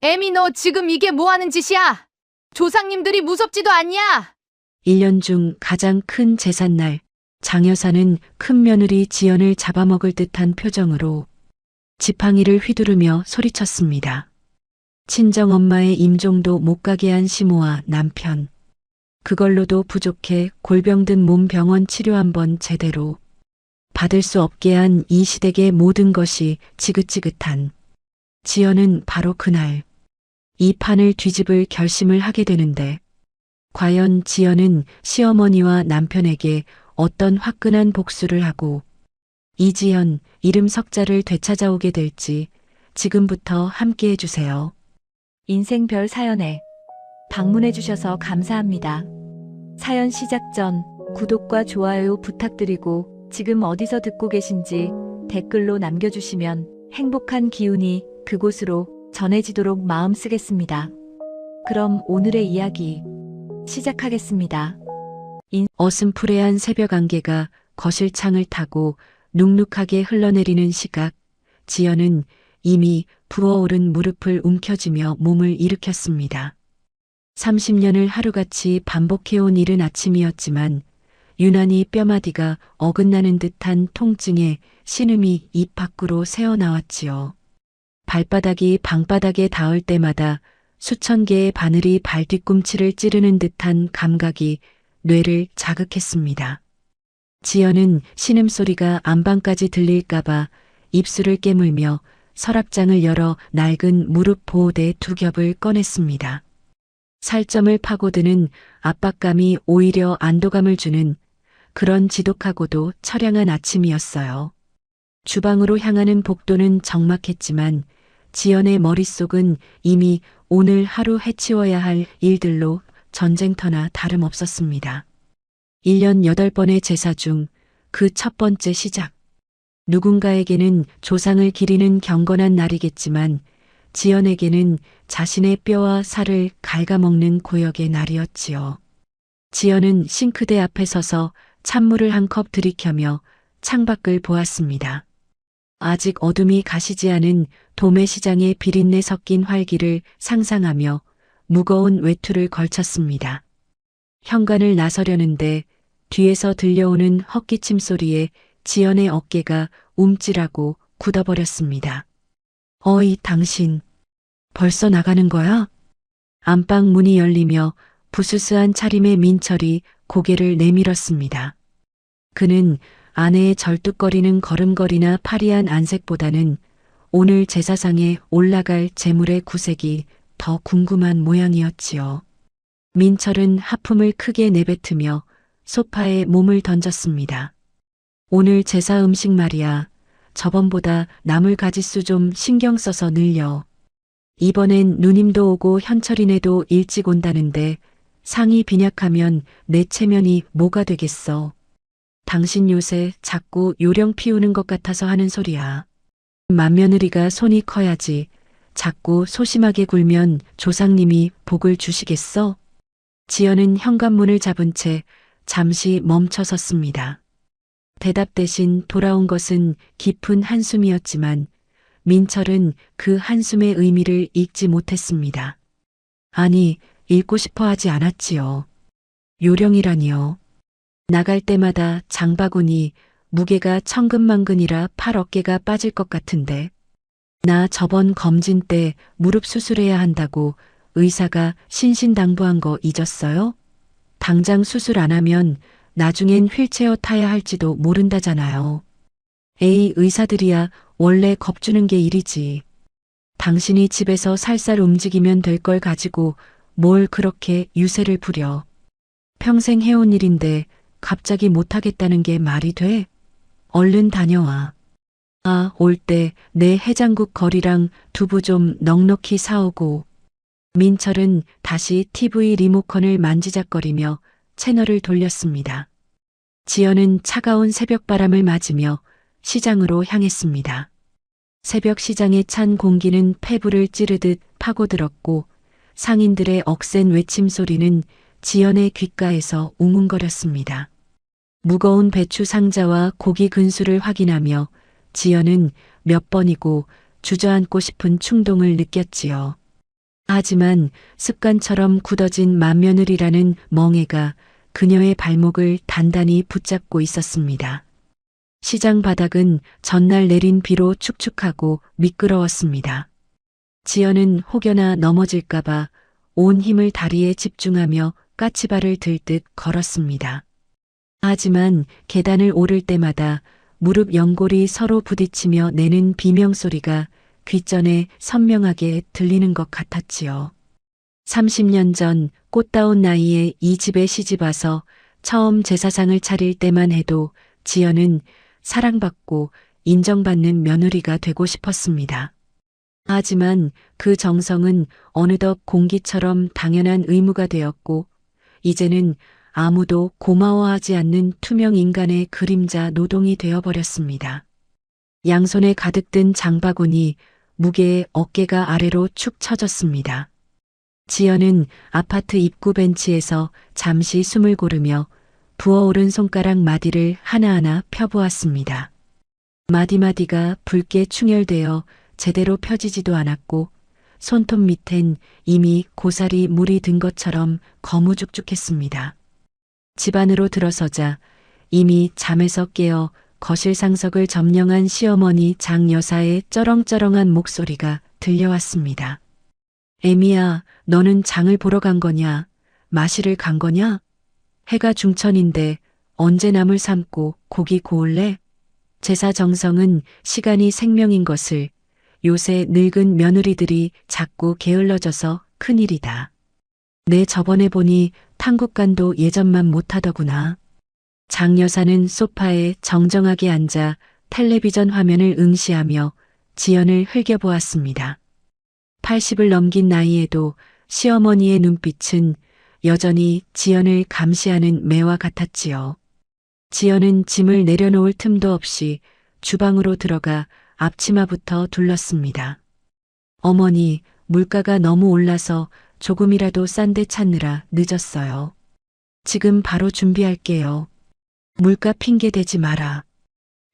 애미 너 지금 이게 뭐 하는 짓이야? 조상님들이 무섭지도 않냐? 1년 중 가장 큰 제삿날, 장 여사는 큰 며느리 지연을 잡아먹을 듯한 표정으로 지팡이를 휘두르며 소리쳤습니다. 친정 엄마의 임종도 못 가게 한 시모와 남편. 그걸로도 부족해 골병 든 몸 병원 치료 한번 제대로 받을 수 없게 한 이 시댁의 모든 것이 지긋지긋한 지연은 바로 그날 이 판을 뒤집을 결심을 하게 되는데 과연 지연은 시어머니와 남편에게 어떤 화끈한 복수를 하고 이지연 이름 석자를 되찾아오게 될지 지금부터 함께 해주세요. 인생별 사연에 방문해주셔서 감사합니다. 사연 시작 전 구독과 좋아요 부탁드리고 지금 어디서 듣고 계신지 댓글로 남겨주시면 행복한 기운이 그곳으로 전해지도록 마음 쓰겠습니다. 그럼 오늘의 이야기 시작하겠습니다. 어슴푸레한 새벽 안개가 거실 창을 타고 눅눅하게 흘러내리는 시각, 지연은 이미 부어오른 무릎을 움켜쥐며 몸을 일으켰습니다. 30년을 하루같이 반복해온 이른 아침이었지만 유난히 뼈마디가 어긋나는 듯한 통증에 신음이 입 밖으로 새어나왔지요. 발바닥이 방바닥에 닿을 때마다 수천 개의 바늘이 발 뒤꿈치를 찌르는 듯한 감각이 뇌를 자극했습니다. 지연은 신음소리가 안방까지 들릴까봐 입술을 깨물며 서랍장을 열어 낡은 무릎 보호대 2겹을 꺼냈습니다. 살점을 파고드는 압박감이 오히려 안도감을 주는 그런 지독하고도 처량한 아침이었어요. 주방으로 향하는 복도는 적막했지만 지연의 머릿속은 이미 오늘 하루 해치워야 할 일들로 전쟁터나 다름없었습니다. 1년 8번의 제사 중 그 첫 번째 시작. 누군가에게는 조상을 기리는 경건한 날이겠지만 지연에게는 자신의 뼈와 살을 갉아먹는 고역의 날이었지요. 지연은 싱크대 앞에 서서 찬물을 한 컵 들이켜며 창밖을 보았습니다. 아직 어둠이 가시지 않은 도매시장의 비린내 섞인 활기를 상상하며 무거운 외투를 걸쳤습니다. 현관을 나서려는데 뒤에서 들려오는 헛기침 소리에 지연의 어깨가 움찔하고 굳어버렸습니다. 어이, 당신 벌써 나가는 거야? 안방 문이 열리며 부스스한 차림의 민철이 고개를 내밀었습니다. 그는 아내의 절뚝거리는 걸음걸이나 파리한 안색보다는 오늘 제사상에 올라갈 제물의 구색이 더 궁금한 모양이었지요. 민철은 하품을 크게 내뱉으며 소파에 몸을 던졌습니다. 오늘 제사 음식 말이야. 저번보다 나물 가짓수 좀 신경 써서 늘려. 이번엔 누님도 오고 현철이네도 일찍 온다는데 상이 빈약하면 내 체면이 뭐가 되겠어. 당신 요새 자꾸 요령 피우는 것 같아서 하는 소리야. 맏며느리가 손이 커야지. 자꾸 소심하게 굴면 조상님이 복을 주시겠어? 지연은 현관문을 잡은 채 잠시 멈춰 섰습니다. 대답 대신 돌아온 것은 깊은 한숨이었지만 민철은 그 한숨의 의미를 읽지 못했습니다. 아니, 읽고 싶어 하지 않았지요. 요령이라니요. 나갈 때마다 장바구니 무게가 천근만근이라 팔 어깨가 빠질 것 같은데. 나 저번 검진 때 무릎 수술해야 한다고 의사가 신신당부한 거 잊었어요? 당장 수술 안 하면 나중엔 휠체어 타야 할지도 모른다잖아요. 에이, 의사들이야 원래 겁주는 게 일이지. 당신이 집에서 살살 움직이면 될 걸 가지고 뭘 그렇게 유세를 부려. 평생 해온 일인데 갑자기 못하겠다는 게 말이 돼? 얼른 다녀와. 아, 올 때 내 해장국 거리랑 두부 좀 넉넉히 사오고. 민철은 다시 TV 리모컨을 만지작거리며 채널을 돌렸습니다. 지연은 차가운 새벽바람을 맞으며 시장으로 향했습니다. 새벽 시장의 찬 공기는 폐부를 찌르듯 파고들었고 상인들의 억센 외침 소리는 지연의 귓가에서 웅웅거렸습니다. 무거운 배추 상자와 고기 근수를 확인하며 지연은 몇 번이고 주저앉고 싶은 충동을 느꼈지요. 하지만 습관처럼 굳어진 맏며느리라는 멍해가 그녀의 발목을 단단히 붙잡고 있었습니다. 시장 바닥은 전날 내린 비로 축축하고 미끄러웠습니다. 지연은 혹여나 넘어질까봐 온 힘을 다리에 집중하며 까치발을 들듯 걸었습니다. 하지만 계단을 오를 때마다 무릎 연골이 서로 부딪히며 내는 비명소리가 귓전에 선명하게 들리는 것 같았지요. 30년 전 꽃다운 나이에 이 집에 시집와서 처음 제사상을 차릴 때만 해도 지연은 사랑받고 인정받는 며느리가 되고 싶었습니다. 하지만 그 정성은 어느덧 공기처럼 당연한 의무가 되었고 이제는 아무도 고마워하지 않는 투명 인간의 그림자 노동이 되어버렸습니다. 양손에 가득 든 장바구니 무게에 어깨가 아래로 축 처졌습니다. 지연은 아파트 입구 벤치에서 잠시 숨을 고르며 부어오른 손가락 마디를 하나하나 펴보았습니다. 마디마디가 붉게 충혈되어 제대로 펴지지도 않았고 손톱 밑엔 이미 고사리 물이 든 것처럼 거무죽죽했습니다. 집 안으로 들어서자 이미 잠에서 깨어 거실 상석을 점령한 시어머니 장 여사의 쩌렁쩌렁한 목소리가 들려왔습니다. 애미야, 너는 장을 보러 간 거냐? 마시를 간 거냐? 해가 중천인데 언제 나물 삶고 고기 구울래? 제사 정성은 시간이 생명인 것을 요새 늙은 며느리들이 자꾸 게을러져서 큰일이다. 내 저번에 보니 탕국간도 예전만 못하더구나. 장 여사는 소파에 정정하게 앉아 텔레비전 화면을 응시하며 지연을 흘겨보았습니다. 80을 넘긴 나이에도 시어머니의 눈빛은 여전히 지연을 감시하는 매와 같았지요. 지연은 짐을 내려놓을 틈도 없이 주방으로 들어가 앞치마부터 둘렀습니다. 어머니, 물가가 너무 올라서 조금이라도 싼 데 찾느라 늦었어요. 지금 바로 준비할게요. 물가 핑계 대지 마라.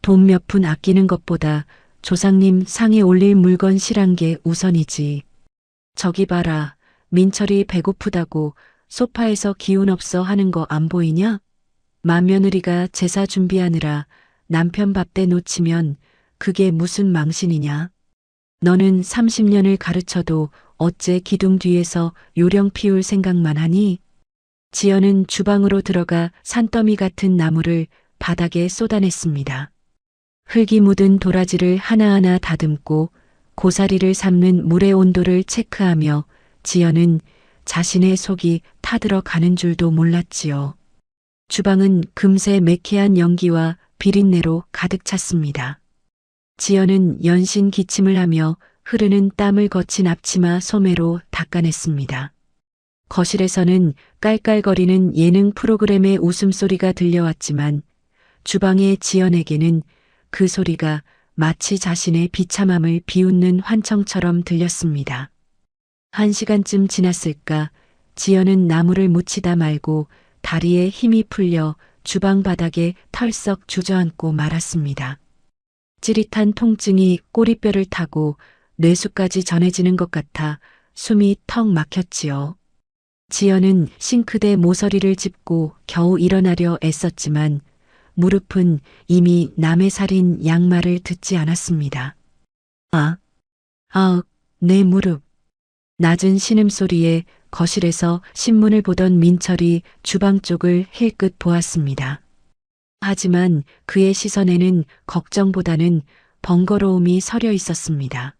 돈 몇 푼 아끼는 것보다 조상님 상에 올릴 물건 실한 게 우선이지. 저기 봐라. 민철이 배고프다고 소파에서 기운 없어 하는 거 안 보이냐? 맏며느리가 제사 준비하느라 남편 밥대 놓치면 그게 무슨 망신이냐? 너는 30년을 가르쳐도 어째 기둥 뒤에서 요령 피울 생각만 하니? 지연은 주방으로 들어가 산더미 같은 나무를 바닥에 쏟아냈습니다. 흙이 묻은 도라지를 하나하나 다듬고 고사리를 삶는 물의 온도를 체크하며 지연은 자신의 속이 타들어 가는 줄도 몰랐지요. 주방은 금세 매캐한 연기와 비린내로 가득 찼습니다. 지연은 연신 기침을 하며 흐르는 땀을 거친 앞치마 소매로 닦아냈습니다. 거실에서는 깔깔거리는 예능 프로그램의 웃음소리가 들려왔지만 주방의 지연에게는 그 소리가 마치 자신의 비참함을 비웃는 환청처럼 들렸습니다. 1시간쯤 지났을까 지연은 나무를 묻히다 말고 다리에 힘이 풀려 주방 바닥에 털썩 주저앉고 말았습니다. 찌릿한 통증이 꼬리뼈를 타고 뇌수까지 전해지는 것 같아 숨이 턱 막혔지요. 지연은 싱크대 모서리를 짚고 겨우 일어나려 애썼지만 무릎은 이미 남의 살인 양말을 듣지 않았습니다. 내 무릎. 낮은 신음소리에 거실에서 신문을 보던 민철이 주방 쪽을 힐끗 보았습니다. 하지만 그의 시선에는 걱정보다는 번거로움이 서려 있었습니다.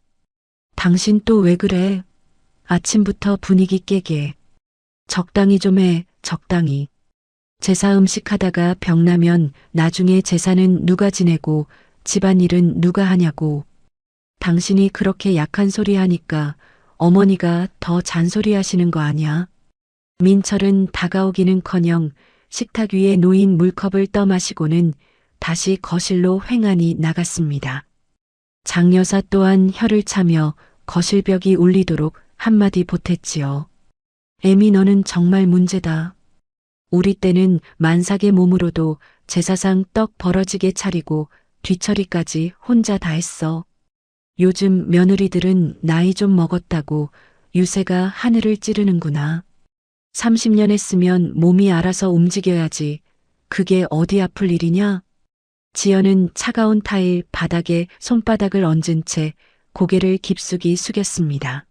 당신 또 왜 그래? 아침부터 분위기 깨게. 적당히 좀 해, 적당히. 제사 음식 하다가 병나면 나중에 제사는 누가 지내고 집안일은 누가 하냐고. 당신이 그렇게 약한 소리 하니까 어머니가 더 잔소리 하시는 거 아니야? 민철은 다가오기는커녕 식탁 위에 놓인 물컵을 떠마시고는 다시 거실로 횡하니 나갔습니다. 장 여사 또한 혀를 차며 거실벽이 울리도록 한마디 보탰지요. 애미 너는 정말 문제다. 우리 때는 만삭의 몸으로도 제사상 떡 벌어지게 차리고 뒤처리까지 혼자 다 했어. 요즘 며느리들은 나이 좀 먹었다고 유세가 하늘을 찌르는구나. 30년 했으면 몸이 알아서 움직여야지. 그게 어디 아플 일이냐? 지연은 차가운 타일 바닥에 손바닥을 얹은 채 고개를 깊숙이 숙였습니다.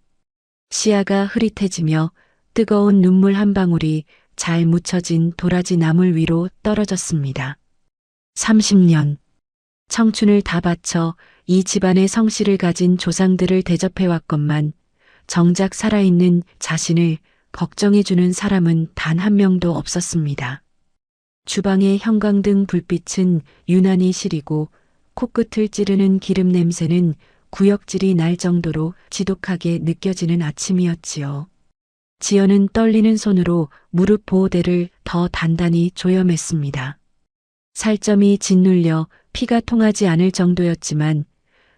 시야가 흐릿해지며 뜨거운 눈물 한 방울이 잘 묻혀진 도라지 나물 위로 떨어졌습니다. 30년. 청춘을 다 바쳐 이 집안의 성씨를 가진 조상들을 대접해왔건만 정작 살아있는 자신을 걱정해주는 사람은 단 한 명도 없었습니다. 주방의 형광등 불빛은 유난히 시리고 코끝을 찌르는 기름 냄새는 구역질이 날 정도로 지독하게 느껴지는 아침이었지요. 지연은 떨리는 손으로 무릎 보호대를 더 단단히 조여맸습니다. 살점이 짓눌려 피가 통하지 않을 정도였지만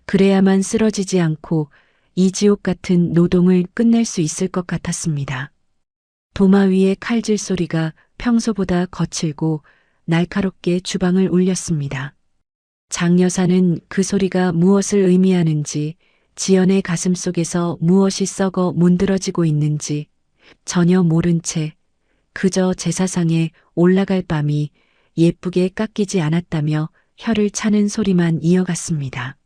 그래야만 쓰러지지 않고 이 지옥 같은 노동을 끝낼 수 있을 것 같았습니다. 도마 위의 칼질 소리가 평소보다 거칠고 날카롭게 주방을 울렸습니다. 장 여사는 그 소리가 무엇을 의미하는지, 지연의 가슴 속에서 무엇이 썩어 문드러지고 있는지 전혀 모른 채 그저 제사상에 올라갈 밤이 예쁘게 깎이지 않았다며 혀를 차는 소리만 이어갔습니다.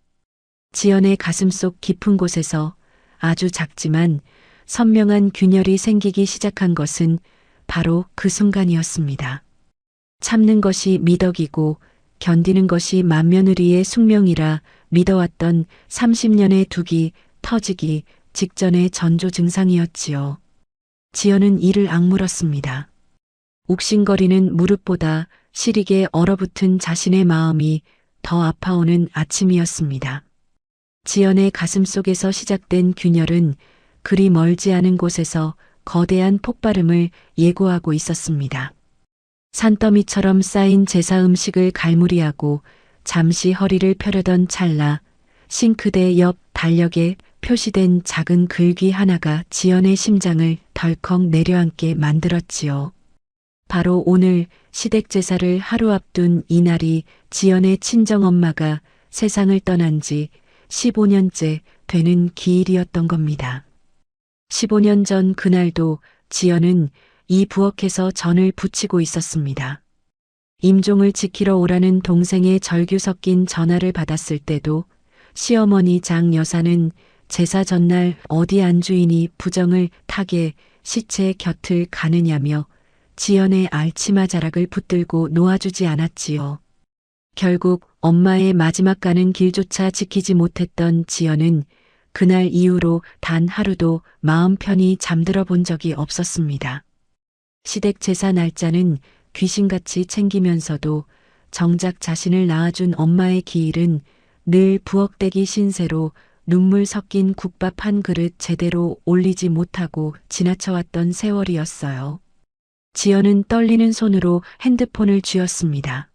지연의 가슴 속 깊은 곳에서 아주 작지만 선명한 균열이 생기기 시작한 것은 바로 그 순간이었습니다. 참는 것이 미덕이고 견디는 것이 맏며느리의 숙명이라 믿어왔던 30년의 둑이 터지기 직전의 전조 증상이었지요. 지연은 이를 악물었습니다. 욱신거리는 무릎보다 시리게 얼어붙은 자신의 마음이 더 아파오는 아침이었습니다. 지연의 가슴 속에서 시작된 균열은 그리 멀지 않은 곳에서 거대한 폭발음을 예고하고 있었습니다. 산더미처럼 쌓인 제사 음식을 갈무리하고 잠시 허리를 펴려던 찰나 싱크대 옆 달력에 표시된 작은 글귀 하나가 지연의 심장을 덜컥 내려앉게 만들었지요. 바로 오늘 시댁 제사를 하루 앞둔 이날이 지연의 친정엄마가 세상을 떠난 지 15년째 되는 기일이었던 겁니다. 15년 전 그날도 지연은 이 부엌에서 전을 부치고 있었습니다. 임종을 지키러 오라는 동생의 절규 섞인 전화를 받았을 때도 시어머니 장 여사는 제사 전날 어디 안주인이 부정을 타게 시체 곁을 가느냐며 지연의 알치마 자락을 붙들고 놓아주지 않았지요. 결국 엄마의 마지막 가는 길조차 지키지 못했던 지연은 그날 이후로 단 하루도 마음 편히 잠들어 본 적이 없었습니다. 시댁 제사 날짜는 귀신같이 챙기면서도 정작 자신을 낳아준 엄마의 기일은 늘 부엌대기 신세로 눈물 섞인 국밥 한 그릇 제대로 올리지 못하고 지나쳐왔던 세월이었어요. 지연은 떨리는 손으로 핸드폰을 쥐었습니다.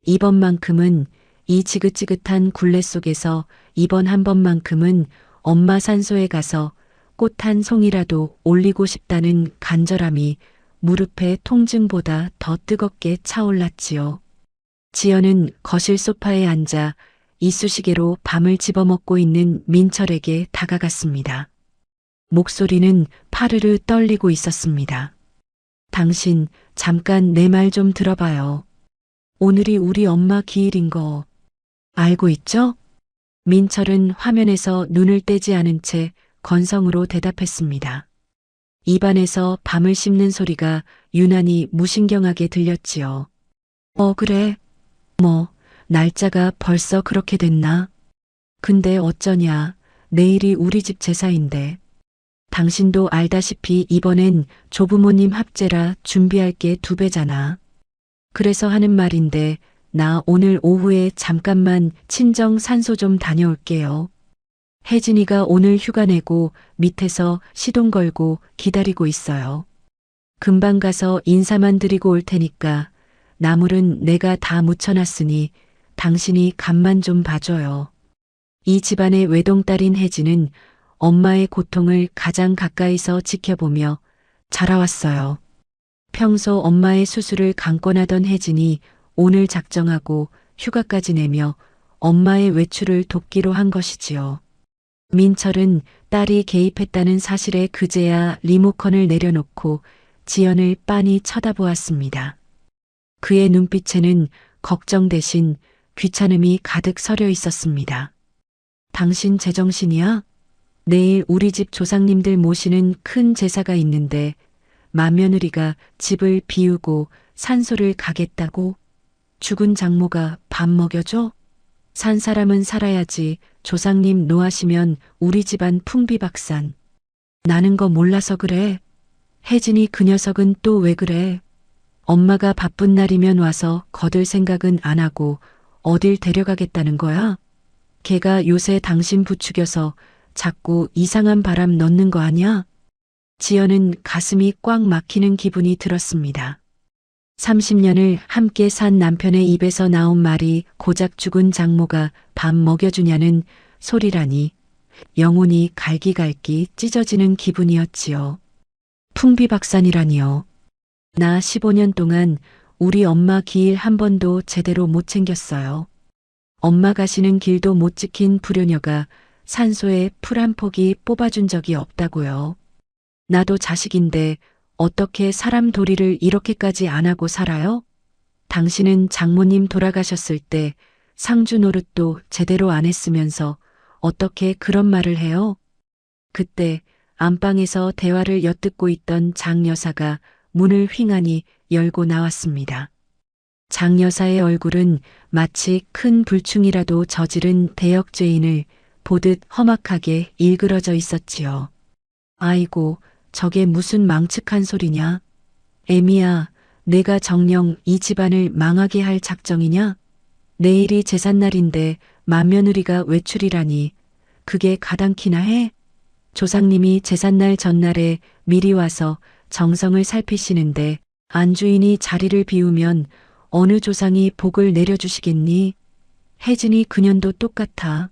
이번만큼은 이 지긋지긋한 굴레 속에서 이번 한 번만큼은 엄마 산소에 가서 꽃 한 송이라도 올리고 싶다는 간절함이 무릎의 통증보다 더 뜨겁게 차올랐지요. 지연은 거실 소파에 앉아 이쑤시개로 밤을 집어먹고 있는 민철에게 다가갔습니다. 목소리는 파르르 떨리고 있었습니다. 당신, 잠깐 내 말 좀 들어봐요. 오늘이 우리 엄마 기일인 거 알고 있죠? 민철은 화면에서 눈을 떼지 않은 채 건성으로 대답했습니다. 입안에서 밤을 씹는 소리가 유난히 무신경하게 들렸지요. 그래. 날짜가 벌써 그렇게 됐나? 근데 어쩌냐. 내일이 우리 집 제사인데. 당신도 알다시피 이번엔 조부모님 합제라 준비할 게 2배잖아. 그래서 하는 말인데 나 오늘 오후에 잠깐만 친정 산소 좀 다녀올게요. 혜진이가 오늘 휴가 내고 밑에서 시동 걸고 기다리고 있어요. 금방 가서 인사만 드리고 올 테니까 나물은 내가 다 묻혀놨으니 당신이 간만 좀 봐줘요. 이 집안의 외동딸인 혜진은 엄마의 고통을 가장 가까이서 지켜보며 자라왔어요. 평소 엄마의 수술을 강권하던 혜진이 오늘 작정하고 휴가까지 내며 엄마의 외출을 돕기로 한 것이지요. 민철은 딸이 개입했다는 사실에 그제야 리모컨을 내려놓고 지연을 빤히 쳐다보았습니다. 그의 눈빛에는 걱정 대신 귀찮음이 가득 서려 있었습니다. 당신 제정신이야? 내일 우리 집 조상님들 모시는 큰 제사가 있는데 맏며느리가 집을 비우고 산소를 가겠다고? 죽은 장모가 밥 먹여줘? 산 사람은 살아야지. 조상님 노하시면 우리 집안 풍비박산. 나는 거 몰라서 그래. 혜진이 그 녀석은 또 왜 그래? 엄마가 바쁜 날이면 와서 거들 생각은 안 하고 어딜 데려가겠다는 거야? 걔가 요새 당신 부추겨서 자꾸 이상한 바람 넣는 거 아니야? 지연은 가슴이 꽉 막히는 기분이 들었습니다. 30년을 함께 산 남편의 입에서 나온 말이 고작 죽은 장모가 밥 먹여주냐는 소리라니 영혼이 갈기갈기 찢어지는 기분이었지요. 풍비박산이라니요. 나 15년 동안 우리 엄마 기일 한 번도 제대로 못 챙겼어요. 엄마 가시는 길도 못 지킨 불효녀가 산소에 풀 한 포기 뽑아준 적이 없다고요. 나도 자식인데 어떻게 사람 도리를 이렇게까지 안 하고 살아요? 당신은 장모님 돌아가셨을 때 상주 노릇도 제대로 안 했으면서 어떻게 그런 말을 해요? 그때 안방에서 대화를 엿듣고 있던 장 여사가 문을 휑하니 열고 나왔습니다. 장 여사의 얼굴은 마치 큰 불충이라도 저지른 대역죄인을 보듯 험악하게 일그러져 있었지요. 아이고, 저게 무슨 망측한 소리냐? 애미야, 내가 정녕 이 집안을 망하게 할 작정이냐? 내일이 제삿날인데 맏며느리가 외출이라니 그게 가당키나 해? 조상님이 제삿날 전날에 미리 와서 정성을 살피시는데 안주인이 자리를 비우면 어느 조상이 복을 내려주시겠니? 혜진이 그년도 똑같아.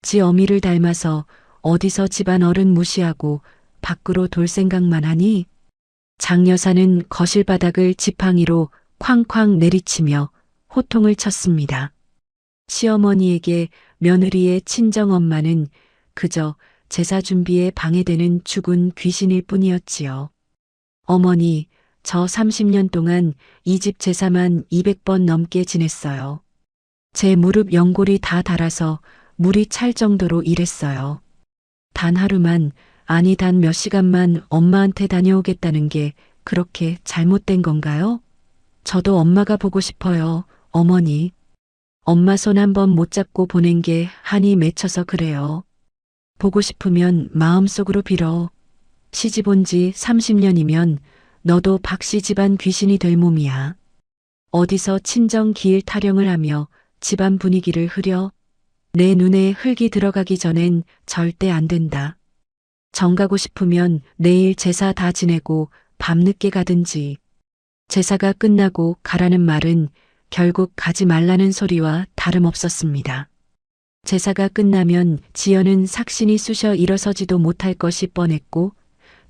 지 어미를 닮아서 어디서 집안 어른 무시하고 밖으로 돌 생각만 하니? 장 여사는 거실 바닥을 지팡이로 쾅쾅 내리치며 호통을 쳤습니다. 시어머니에게 며느리의 친정엄마는 그저 제사 준비에 방해되는 죽은 귀신일 뿐이었지요. 어머니, 저 30년 동안 이 집 제사만 200번 넘게 지냈어요. 제 무릎 연골이 다 닳아서 물이 찰 정도로 일했어요. 단 하루만, 아니 단 몇 시간만 엄마한테 다녀오겠다는 게 그렇게 잘못된 건가요? 저도 엄마가 보고 싶어요, 어머니. 엄마 손 한 번 못 잡고 보낸 게 한이 맺혀서 그래요. 보고 싶으면 마음속으로 빌어. 시집 온 지 30년이면 너도 박씨 집안 귀신이 될 몸이야. 어디서 친정 기일 타령을 하며 집안 분위기를 흐려? 내 눈에 흙이 들어가기 전엔 절대 안 된다. 정 가고 싶으면 내일 제사 다 지내고 밤늦게 가든지. 제사가 끝나고 가라는 말은 결국 가지 말라는 소리와 다름없었습니다. 제사가 끝나면 지연은 삭신이 쑤셔 일어서지도 못할 것이 뻔했고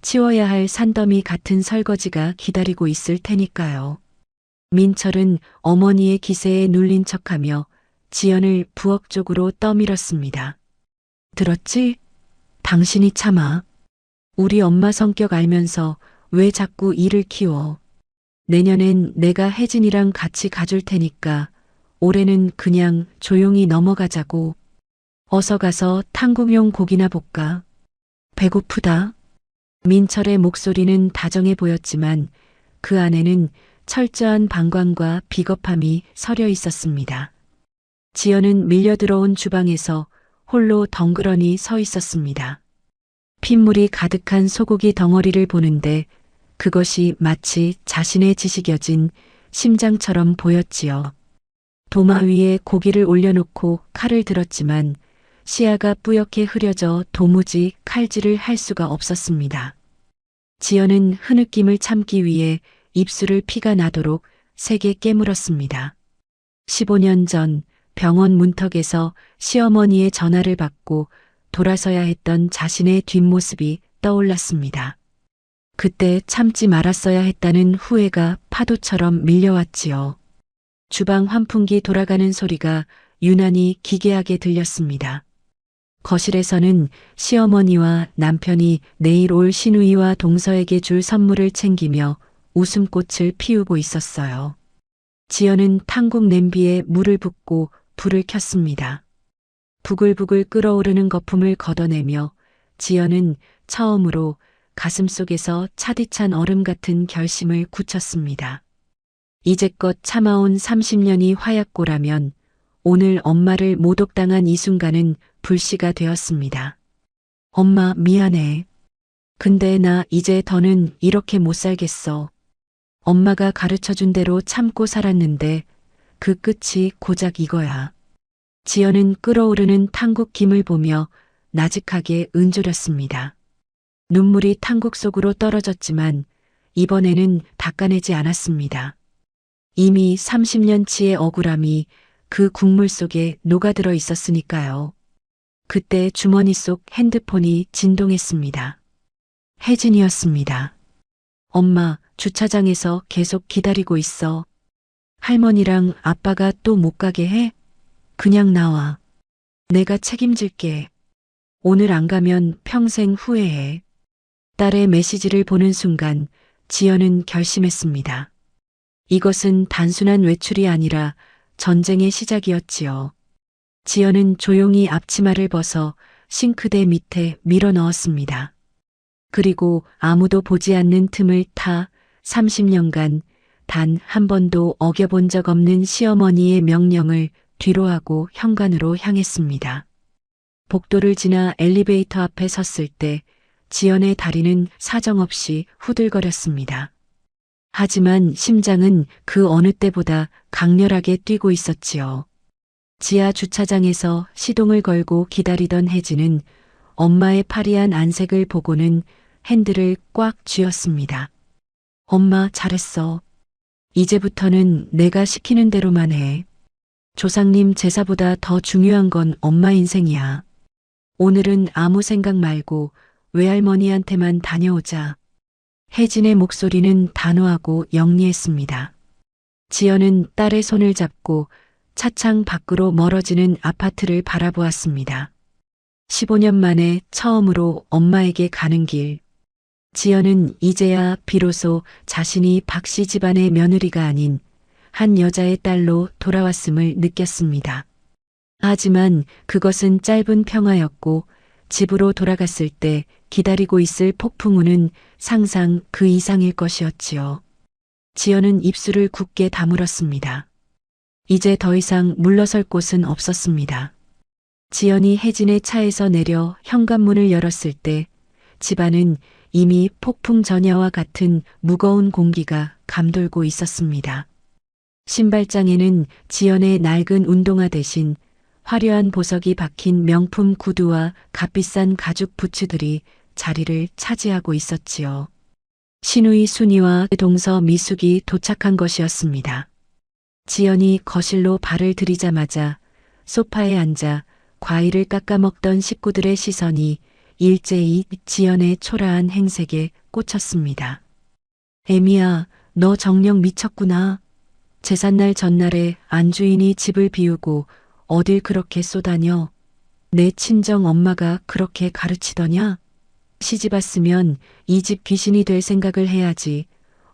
치워야 할 산더미 같은 설거지가 기다리고 있을 테니까요. 민철은 어머니의 기세에 눌린 척하며 지연을 부엌 쪽으로 떠밀었습니다. 들었지? 당신이 참아. 우리 엄마 성격 알면서 왜 자꾸 일을 키워. 내년엔 내가 혜진이랑 같이 가줄 테니까 올해는 그냥 조용히 넘어가자고. 어서 가서 탕국용 고기나 볶아. 배고프다. 민철의 목소리는 다정해 보였지만 그 안에는 철저한 방광과 비겁함이 서려 있었습니다. 지연은 밀려들어온 주방에서 홀로 덩그러니 서 있었습니다. 핏물이 가득한 소고기 덩어리를 보는데 그것이 마치 자신의 지식여진 심장처럼 보였지요. 도마 위에 고기를 올려놓고 칼을 들었지만 시야가 뿌옇게 흐려져 도무지 칼질을 할 수가 없었습니다. 지연은 흐느낌을 참기 위해 입술을 피가 나도록 세게 깨물었습니다. 15년 전 병원 문턱에서 시어머니의 전화를 받고 돌아서야 했던 자신의 뒷모습이 떠올랐습니다. 그때 참지 말았어야 했다는 후회가 파도처럼 밀려왔지요. 주방 환풍기 돌아가는 소리가 유난히 기괴하게 들렸습니다. 거실에서는 시어머니와 남편이 내일 올 시누이와 동서에게 줄 선물을 챙기며 웃음꽃을 피우고 있었어요. 지연은 탕국 냄비에 물을 붓고 불을 켰습니다. 부글부글 끓어오르는 거품을 걷어내며 지연은 처음으로 가슴속에서 차디찬 얼음 같은 결심을 굳혔습니다. 이제껏 참아온 30년이 화약고라면 오늘 엄마를 모독당한 이 순간은 불씨가 되었습니다. 엄마, 미안해. 근데 나 이제 더는 이렇게 못 살겠어. 엄마가 가르쳐준 대로 참고 살았는데 그 끝이 고작 이거야. 지연은 끓어오르는 탕국 김을 보며 나직하게 은조렸습니다. 눈물이 탕국 속으로 떨어졌지만 이번에는 닦아내지 않았습니다. 이미 30년치의 억울함이 그 국물 속에 녹아들어 있었으니까요. 그때 주머니 속 핸드폰이 진동했습니다. 혜진이었습니다. 엄마, 주차장에서 계속 기다리고 있어. 할머니랑 아빠가 또 못 가게 해? 그냥 나와. 내가 책임질게. 오늘 안 가면 평생 후회해. 딸의 메시지를 보는 순간 지연은 결심했습니다. 이것은 단순한 외출이 아니라 전쟁의 시작이었지요. 지연은 조용히 앞치마를 벗어 싱크대 밑에 밀어 넣었습니다. 그리고 아무도 보지 않는 틈을 타 30년간 단 한 번도 어겨본 적 없는 시어머니의 명령을 뒤로하고 현관으로 향했습니다. 복도를 지나 엘리베이터 앞에 섰을 때 지연의 다리는 사정없이 후들거렸습니다. 하지만 심장은 그 어느 때보다 강렬하게 뛰고 있었지요. 지하 주차장에서 시동을 걸고 기다리던 혜진은 엄마의 파리한 안색을 보고는 핸들을 꽉 쥐었습니다. 엄마, 잘했어. 이제부터는 내가 시키는 대로만 해. 조상님 제사보다 더 중요한 건 엄마 인생이야. 오늘은 아무 생각 말고 외할머니한테만 다녀오자. 혜진의 목소리는 단호하고 영리했습니다. 지연은 딸의 손을 잡고 차창 밖으로 멀어지는 아파트를 바라보았습니다. 15년 만에 처음으로 엄마에게 가는 길. 지연은 이제야 비로소 자신이 박씨 집안의 며느리가 아닌 한 여자의 딸로 돌아왔음을 느꼈습니다. 하지만 그것은 짧은 평화였고 집으로 돌아갔을 때 기다리고 있을 폭풍우는 상상 그 이상일 것이었지요. 지연은 입술을 굳게 다물었습니다. 이제 더 이상 물러설 곳은 없었습니다. 지연이 혜진의 차에서 내려 현관문을 열었을 때 집안은 이미 폭풍 전야와 같은 무거운 공기가 감돌고 있었습니다. 신발장에는 지연의 낡은 운동화 대신 화려한 보석이 박힌 명품 구두와 값비싼 가죽 부츠들이 자리를 차지하고 있었지요. 시누이 순이와 동서 미숙이 도착한 것이었습니다. 지연이 거실로 발을 들이자마자 소파에 앉아 과일을 깎아 먹던 식구들의 시선이 일제히 지연의 초라한 행색에 꽂혔습니다. 애미야, 너 정녕 미쳤구나. 제삿날 전날에 안주인이 집을 비우고 어딜 그렇게 쏘다녀. 내 친정 엄마가 그렇게 가르치더냐? 시집 왔으면 이 집 귀신이 될 생각을 해야지.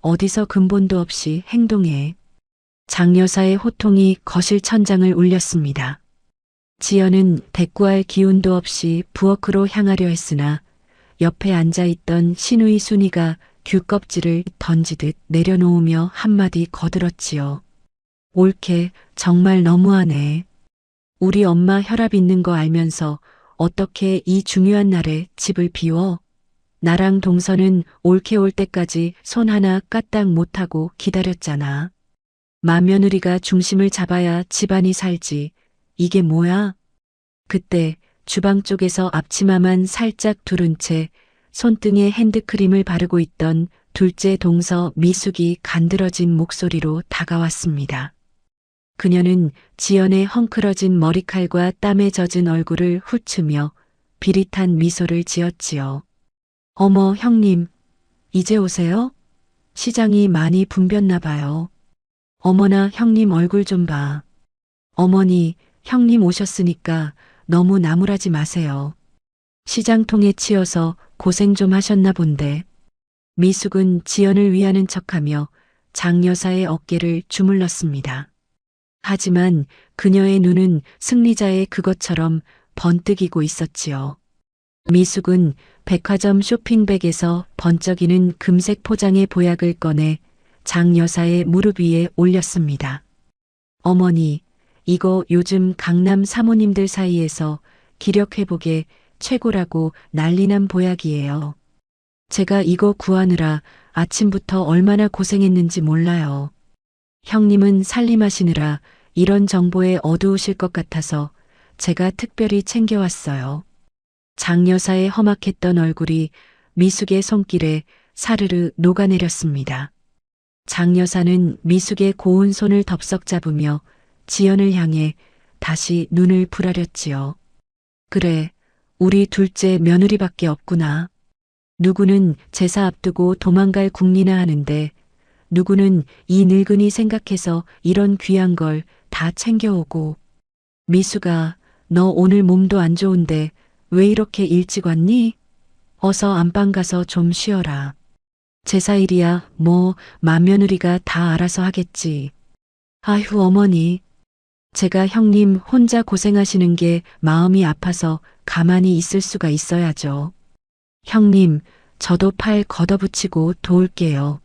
어디서 근본도 없이 행동해. 장여사의 호통이 거실 천장을 울렸습니다. 지연은 대꾸할 기운도 없이 부엌으로 향하려 했으나 옆에 앉아있던 시누이 순이가 귤껍질을 던지듯 내려놓으며 한마디 거들었지요. 옳게, 정말 너무하네. 우리 엄마 혈압 있는 거 알면서 어떻게 이 중요한 날에 집을 비워? 나랑 동서는 옳게 올 때까지 손 하나 까딱 못하고 기다렸잖아. 맏며느리가 중심을 잡아야 집안이 살지. 이게 뭐야? 그때 주방 쪽에서 앞치마만 살짝 두른 채 손등에 핸드크림을 바르고 있던 둘째 동서 미숙이 간드러진 목소리로 다가왔습니다. 그녀는 지연의 헝클어진 머리칼과 땀에 젖은 얼굴을 훑으며 비릿한 미소를 지었지요. 어머, 형님, 이제 오세요? 시장이 많이 붐볐나 봐요. 어머나, 형님 얼굴 좀 봐. 어머니, 형님 오셨으니까 너무 나무라지 마세요. 시장통에 치여서 고생 좀 하셨나 본데. 미숙은 지연을 위하는 척하며 장 여사의 어깨를 주물렀습니다. 하지만 그녀의 눈은 승리자의 그것처럼 번뜩이고 있었지요. 미숙은 백화점 쇼핑백에서 번쩍이는 금색 포장의 보약을 꺼내 장 여사의 무릎 위에 올렸습니다. 어머니, 이거 요즘 강남 사모님들 사이에서 기력 회복에 최고라고 난리난 보약이에요. 제가 이거 구하느라 아침부터 얼마나 고생했는지 몰라요. 형님은 살림하시느라 이런 정보에 어두우실 것 같아서 제가 특별히 챙겨왔어요. 장 여사의 험악했던 얼굴이 미숙의 손길에 사르르 녹아내렸습니다. 장 여사는 미숙의 고운 손을 덥석 잡으며 지연을 향해 다시 눈을 부라렸지요. 그래, 우리 둘째 며느리밖에 없구나. 누구는 제사 앞두고 도망갈 궁리나 하는데 누구는 이 늙은이 생각해서 이런 귀한 걸 다 챙겨오고. 미숙아, 너 오늘 몸도 안 좋은데 왜 이렇게 일찍 왔니? 어서 안방 가서 좀 쉬어라. 제사일이야 뭐 맏며느리가 다 알아서 하겠지. 아휴 어머니. 제가 형님 혼자 고생하시는 게 마음이 아파서 가만히 있을 수가 있어야죠. 형님, 저도 팔 걷어붙이고 도울게요.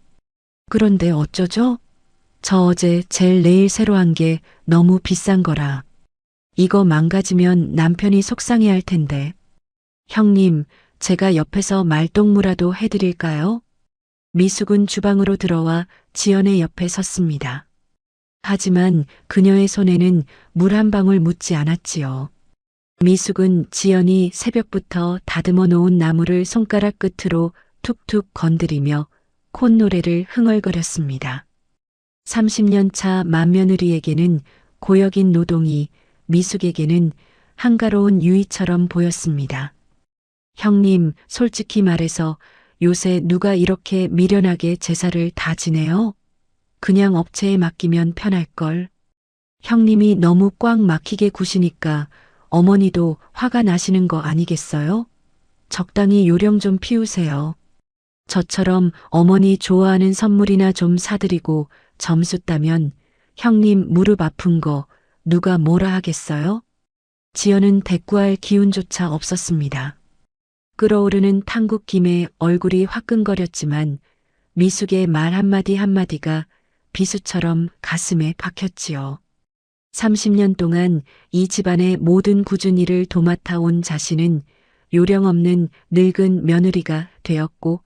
그런데 어쩌죠? 저 어제 젤 네일 새로 한 게 너무 비싼 거라. 이거 망가지면 남편이 속상해할 텐데. 형님, 제가 옆에서 말동무라도 해드릴까요? 미숙은 주방으로 들어와 지연의 옆에 섰습니다. 하지만 그녀의 손에는 물 한 방울 묻지 않았지요. 미숙은 지연이 새벽부터 다듬어 놓은 나무를 손가락 끝으로 툭툭 건드리며 콧노래를 흥얼거렸습니다. 30년 차 맏며느리에게는 고역인 노동이, 미숙에게는 한가로운 유의처럼 보였습니다. 형님, 솔직히 말해서 요새 누가 이렇게 미련하게 제사를 다 지내요? 그냥 업체에 맡기면 편할걸. 형님이 너무 꽉 막히게 구시니까 어머니도 화가 나시는 거 아니겠어요? 적당히 요령 좀 피우세요. 저처럼 어머니 좋아하는 선물이나 좀 사드리고 점수 따면 형님 무릎 아픈 거 누가 뭐라 하겠어요? 지연은 대꾸할 기운조차 없었습니다. 끓어오르는 탕국김에 얼굴이 화끈거렸지만 미숙의 말 한마디 한마디가 비수처럼 가슴에 박혔지요. 30년 동안 이 집안의 모든 굳은 일을 도맡아 온 자신은 요령없는 늙은 며느리가 되었고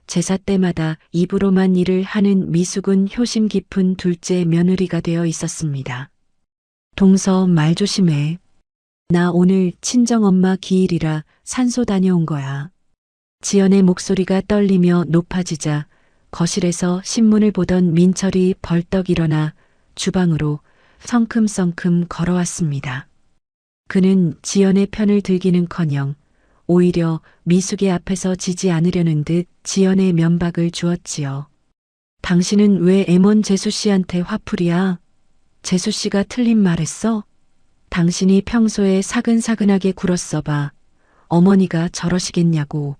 제사 때마다 입으로만 일을 하는 미숙은 효심 깊은 둘째 며느리가 되어 있었습니다. 동서 말 조심해. 나 오늘 친정엄마 기일이라 산소 다녀온 거야. 지연의 목소리가 떨리며 높아지자 거실에서 신문을 보던 민철이 벌떡 일어나 주방으로 성큼성큼 걸어왔습니다. 그는 지연의 편을 들기는커녕 오히려 미숙의 앞에서 지지 않으려는 듯 지연의 면박을 주었지요. 당신은 왜 M1 재수 씨한테 화풀이야? 재수 씨가 틀린 말했어? 당신이 평소에 사근사근하게 굴었어 봐. 어머니가 저러시겠냐고.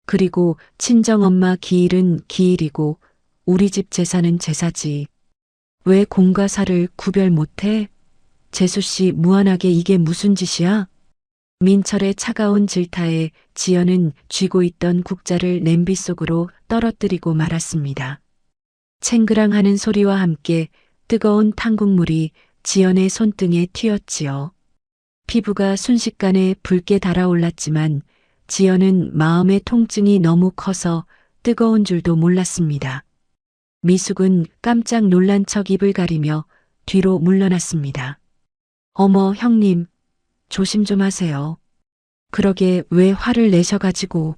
그리고 친정엄마 기일은 기일이고 우리 집 제사는 제사지. 왜 공과 사를 구별 못해? 재수 씨 무안하게 이게 무슨 짓이야? 민철의 차가운 질타에 지연은 쥐고 있던 국자를 냄비 속으로 떨어뜨리고 말았습니다. 챙그랑하는 소리와 함께 뜨거운 탕국물이 지연의 손등에 튀었지요. 피부가 순식간에 붉게 달아올랐지만 지연은 마음의 통증이 너무 커서 뜨거운 줄도 몰랐습니다. 미숙은 깜짝 놀란 척 입을 가리며 뒤로 물러났습니다. 어머 형님, 조심 좀 하세요. 그러게 왜 화를 내셔가지고.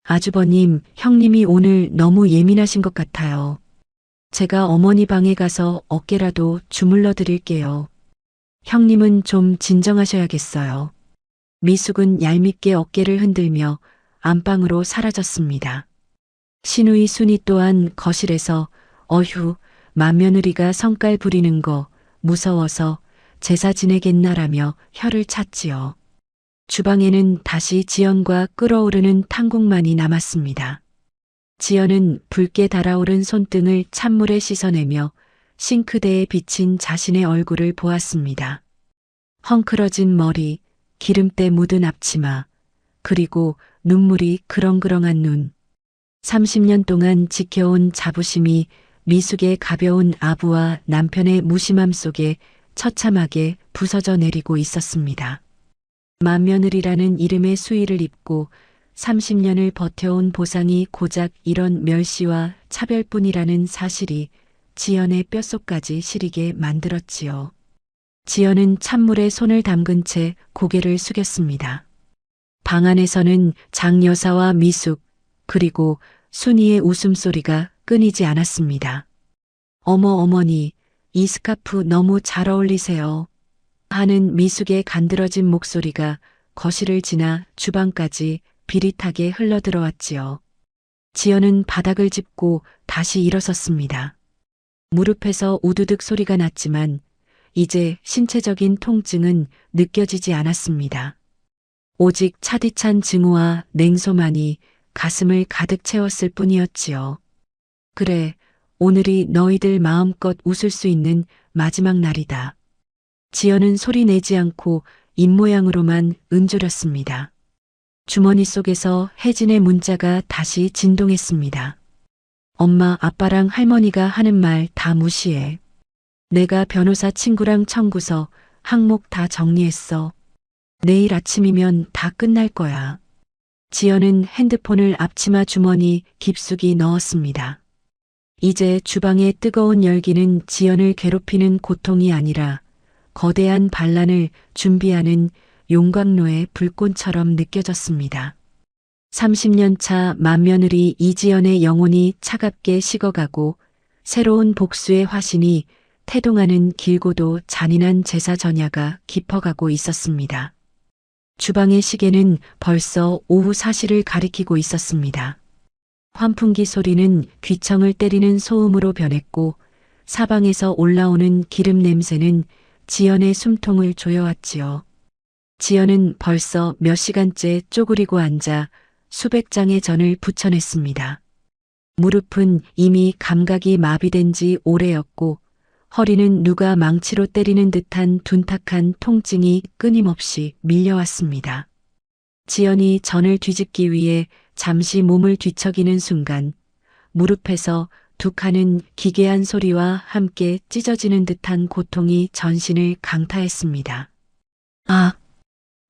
아주버님, 형님이 오늘 너무 예민하신 것 같아요. 제가 어머니 방에 가서 어깨라도 주물러 드릴게요. 형님은 좀 진정하셔야겠어요. 미숙은 얄밉게 어깨를 흔들며 안방으로 사라졌습니다. 신우이 순이 또한 거실에서 어휴, 맏며느리가 성깔 부리는 거 무서워서 제사 지내겠나라며 혀를 찼지요. 주방에는 다시 지연과 끓어오르는 탕국만이 남았습니다. 지연은 붉게 달아오른 손등을 찬물에 씻어내며 싱크대에 비친 자신의 얼굴을 보았습니다. 헝클어진 머리, 기름때 묻은 앞치마, 그리고 눈물이 그렁그렁한 눈. 30년 동안 지켜온 자부심이 미숙의 가벼운 아부와 남편의 무심함 속에 처참하게 부서져 내리고 있었습니다. 맏며느리라는 이름의 수의를 입고 30년을 버텨온 보상이 고작 이런 멸시와 차별뿐이라는 사실이 지연의 뼛속까지 시리게 만들었지요. 지연은 찬물에 손을 담근 채 고개를 숙였습니다. 방 안에서는 장 여사와 미숙, 그리고 순이의 웃음소리가 끊이지 않았습니다. 어머니, 이 스카프 너무 잘 어울리세요. 하는 미숙의 간드러진 목소리가 거실을 지나 주방까지 비릿하게 흘러들어왔지요. 지연은 바닥을 짚고 다시 일어섰습니다. 무릎에서 우두둑 소리가 났지만 이제 신체적인 통증은 느껴지지 않았습니다. 오직 차디찬 증오와 냉소만이 가슴을 가득 채웠을 뿐이었지요. 그래, 오늘이 너희들 마음껏 웃을 수 있는 마지막 날이다. 지연은 소리 내지 않고 입모양으로만 은조렸습니다. 주머니 속에서 혜진의 문자가 다시 진동했습니다. 엄마, 아빠랑 할머니가 하는 말 다 무시해. 내가 변호사 친구랑 청구서, 항목 다 정리했어. 내일 아침이면 다 끝날 거야. 지연은 핸드폰을 앞치마 주머니 깊숙이 넣었습니다. 이제 주방의 뜨거운 열기는 지연을 괴롭히는 고통이 아니라 거대한 반란을 준비하는 용광로의 불꽃처럼 느껴졌습니다. 30년 차 맏며느리 이지연의 영혼이 차갑게 식어가고 새로운 복수의 화신이 태동하는 길고도 잔인한 제사 전야가 깊어가고 있었습니다. 주방의 시계는 벌써 오후 4시를 가리키고 있었습니다. 환풍기 소리는 귀청을 때리는 소음으로 변했고 사방에서 올라오는 기름 냄새는 지연의 숨통을 조여왔지요. 지연은 벌써 몇 시간째 쪼그리고 앉아 수백 장의 전을 붙여냈습니다. 무릎은 이미 감각이 마비된 지 오래였고 허리는 누가 망치로 때리는 듯한 둔탁한 통증이 끊임없이 밀려왔습니다. 지연이 전을 뒤집기 위해 잠시 몸을 뒤척이는 순간 무릎에서 툭 하는 기괴한 소리와 함께 찢어지는 듯한 고통이 전신을 강타했습니다. 아!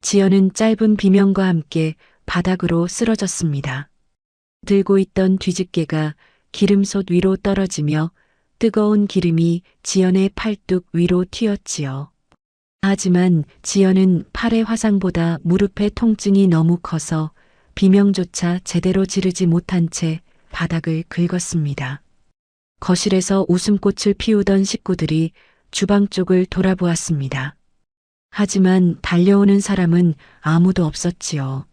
지연은 짧은 비명과 함께 바닥으로 쓰러졌습니다. 들고 있던 뒤집개가 기름솥 위로 떨어지며 뜨거운 기름이 지연의 팔뚝 위로 튀었지요. 하지만 지연은 팔의 화상보다 무릎의 통증이 너무 커서 비명조차 제대로 지르지 못한 채 바닥을 긁었습니다. 거실에서 웃음꽃을 피우던 식구들이 주방 쪽을 돌아보았습니다. 하지만 달려오는 사람은 아무도 없었지요.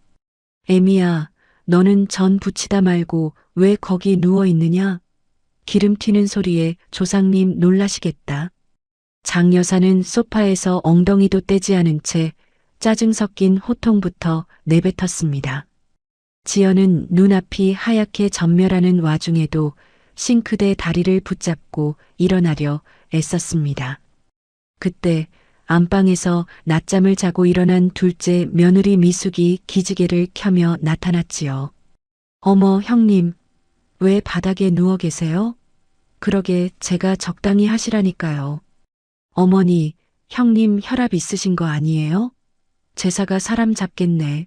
애미야, 너는 전 부치다 말고 왜 거기 누워 있느냐? 기름 튀는 소리에 조상님 놀라시겠다. 장 여사는 소파에서 엉덩이도 떼지 않은 채 짜증 섞인 호통부터 내뱉었습니다. 지연은 눈앞이 하얗게 전멸하는 와중에도 싱크대 다리를 붙잡고 일어나려 애썼습니다. 그때 안방에서 낮잠을 자고 일어난 둘째 며느리 미숙이 기지개를 켜며 나타났지요. 어머, 형님, 왜 바닥에 누워 계세요? 그러게 제가 적당히 하시라니까요. 어머니, 형님 혈압 있으신 거 아니에요? 제사가 사람 잡겠네.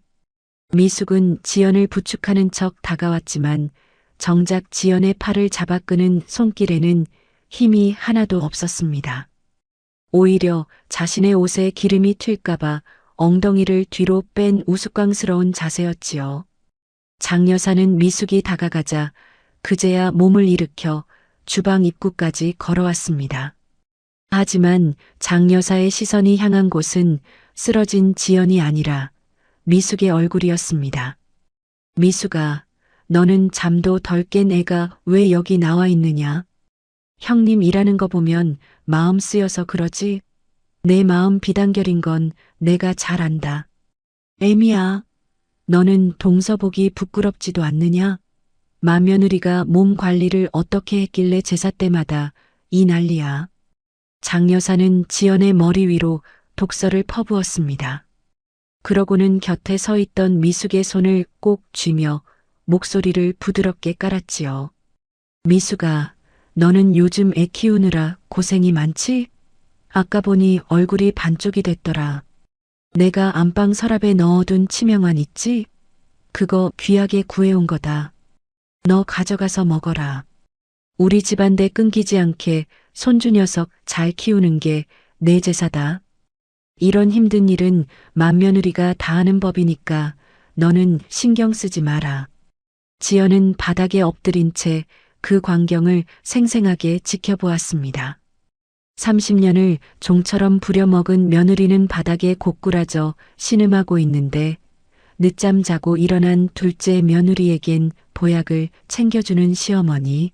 미숙은 지연을 부축하는 척 다가왔지만 정작 지연의 팔을 잡아 끄는 손길에는 힘이 하나도 없었습니다. 오히려 자신의 옷에 기름이 튈까봐 엉덩이를 뒤로 뺀 우스꽝스러운 자세였지요. 장 여사는 미숙이 다가가자 그제야 몸을 일으켜 주방 입구까지 걸어왔습니다. 하지만 장 여사의 시선이 향한 곳은 쓰러진 지연이 아니라 미숙의 얼굴이었습니다. 미숙아, 너는 잠도 덜 깬 애가 왜 여기 나와 있느냐? 형님 일하는 거 보면 마음 쓰여서 그러지? 내 마음 비단결인 건 내가 잘 안다. 애미야, 너는 동서복이 부끄럽지도 않느냐? 맏며느리가 몸 관리를 어떻게 했길래 제사 때마다 이 난리야. 장 여사는 지연의 머리 위로 독서를 퍼부었습니다. 그러고는 곁에 서 있던 미숙의 손을 꼭 쥐며 목소리를 부드럽게 깔았지요. 미숙아, 너는 요즘 애 키우느라 고생이 많지? 아까 보니 얼굴이 반쪽이 됐더라. 내가 안방 서랍에 넣어둔 치명환 있지? 그거 귀하게 구해온 거다. 너 가져가서 먹어라. 우리 집안대 끊기지 않게 손주 녀석 잘 키우는 게 내 제사다. 이런 힘든 일은 맏며느리가 다 하는 법이니까 너는 신경 쓰지 마라. 지연은 바닥에 엎드린 채 그 광경을 생생하게 지켜보았습니다. 30년을 종처럼 부려먹은 며느리는 바닥에 고꾸라져 신음하고 있는데 늦잠 자고 일어난 둘째 며느리에겐 보약을 챙겨주는 시어머니.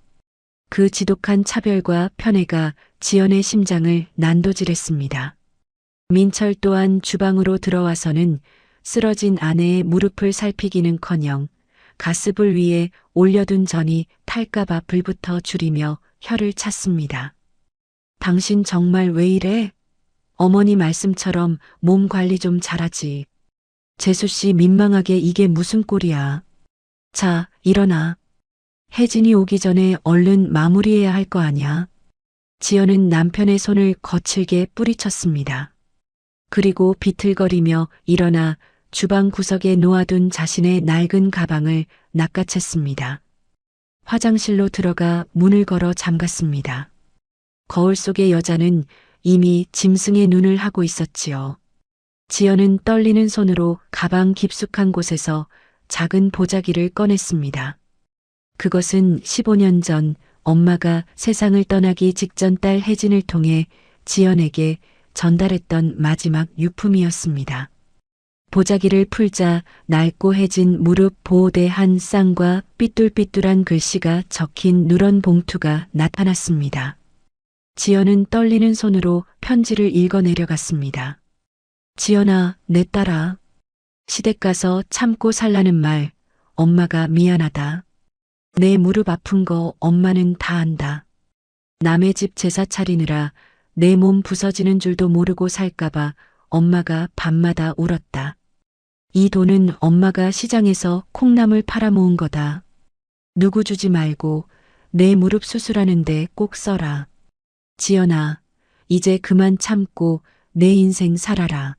그 지독한 차별과 편애가 지연의 심장을 난도질했습니다. 민철 또한 주방으로 들어와서는 쓰러진 아내의 무릎을 살피기는커녕 가스불 위에 올려둔 전이 탈까봐 불부터 줄이며 혀를 찼습니다. 당신 정말 왜 이래? 어머니 말씀처럼 몸 관리 좀 잘하지. 재수 씨 민망하게 이게 무슨 꼴이야. 자, 일어나. 혜진이 오기 전에 얼른 마무리해야 할 거 아냐. 지연은 남편의 손을 거칠게 뿌리쳤습니다. 그리고 비틀거리며 일어나 주방 구석에 놓아둔 자신의 낡은 가방을 낚아챘습니다. 화장실로 들어가 문을 걸어 잠갔습니다. 거울 속의 여자는 이미 짐승의 눈을 하고 있었지요. 지연은 떨리는 손으로 가방 깊숙한 곳에서 작은 보자기를 꺼냈습니다. 그것은 15년 전 엄마가 세상을 떠나기 직전 딸 혜진을 통해 지연에게 전달했던 마지막 유품이었습니다. 보자기를 풀자 낡고 해진 무릎 보호대 한 쌍과 삐뚤삐뚤한 글씨가 적힌 누런 봉투가 나타났습니다. 지연은 떨리는 손으로 편지를 읽어 내려갔습니다. 지연아, 내 딸아. 시댁 가서 참고 살라는 말, 엄마가 미안하다. 내 무릎 아픈 거 엄마는 다 안다. 남의 집 제사 차리느라 내 몸 부서지는 줄도 모르고 살까봐 엄마가 밤마다 울었다. 이 돈은 엄마가 시장에서 콩나물 팔아 모은 거다. 누구 주지 말고 내 무릎 수술하는데 꼭 써라. 지연아, 이제 그만 참고 내 인생 살아라.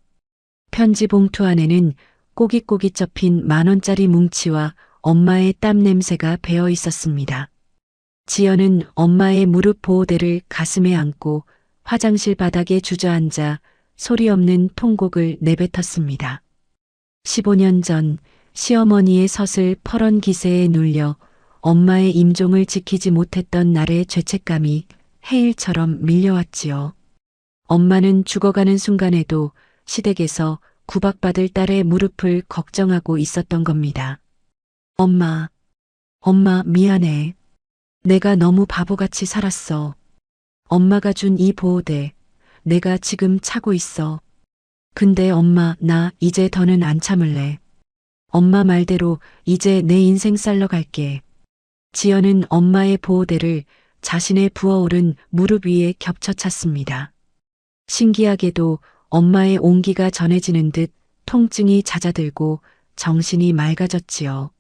편지 봉투 안에는 꼬깃꼬깃 접힌 10,000원짜리 뭉치와 엄마의 땀 냄새가 배어 있었습니다. 지연은 엄마의 무릎 보호대를 가슴에 안고 화장실 바닥에 주저앉아 소리 없는 통곡을 내뱉었습니다. 15년 전 시어머니의 서슬 퍼런 기세에 눌려 엄마의 임종을 지키지 못했던 날의 죄책감이 해일처럼 밀려왔지요. 엄마는 죽어가는 순간에도 시댁에서 구박받을 딸의 무릎을 걱정하고 있었던 겁니다. 엄마 미안해. 내가 너무 바보같이 살았어. 엄마가 준 이 보호대 내가 지금 차고 있어. 근데 엄마, 나 이제 더는 안 참을래. 엄마 말대로 이제 내 인생 살러 갈게. 지연은 엄마의 보호대를 자신의 부어오른 무릎 위에 겹쳐 찼습니다. 신기하게도 엄마의 온기가 전해지는 듯 통증이 잦아들고 정신이 맑아졌지요.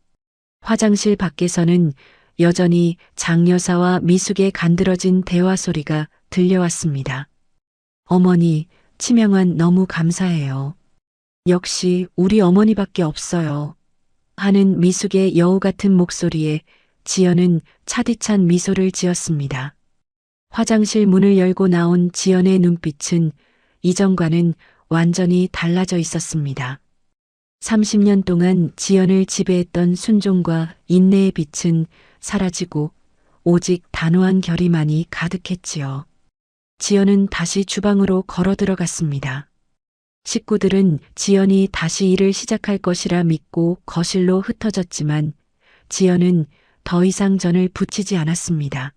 화장실 밖에서는 여전히 장여사와 미숙의 간드러진 대화 소리가 들려왔습니다. 어머니, 치명환 너무 감사해요. 역시 우리 어머니밖에 없어요. 하는 미숙의 여우 같은 목소리에 지연은 차디찬 미소를 지었습니다. 화장실 문을 열고 나온 지연의 눈빛은 이전과는 완전히 달라져 있었습니다. 30년 동안 지연을 지배했던 순종과 인내의 빛은 사라지고 오직 단호한 결의만이 가득했지요. 지연은 다시 주방으로 걸어 들어갔습니다. 식구들은 지연이 다시 일을 시작할 것이라 믿고 거실로 흩어졌지만 지연은 더 이상 전을 붙이지 않았습니다.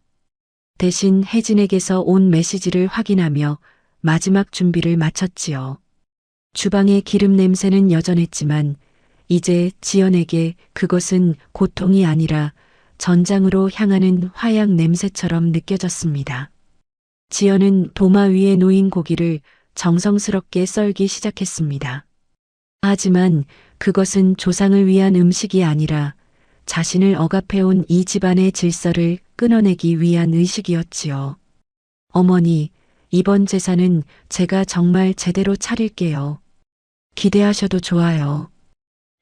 대신 혜진에게서 온 메시지를 확인하며 마지막 준비를 마쳤지요. 주방의 기름 냄새는 여전했지만 이제 지연에게 그것은 고통이 아니라 전장으로 향하는 화약 냄새처럼 느껴졌습니다. 지연은 도마 위에 놓인 고기를 정성스럽게 썰기 시작했습니다. 하지만 그것은 조상을 위한 음식이 아니라 자신을 억압해온 이 집안의 질서를 끊어내기 위한 의식이었지요. 어머니, 이번 제사는 제가 정말 제대로 차릴게요. 기대하셔도 좋아요.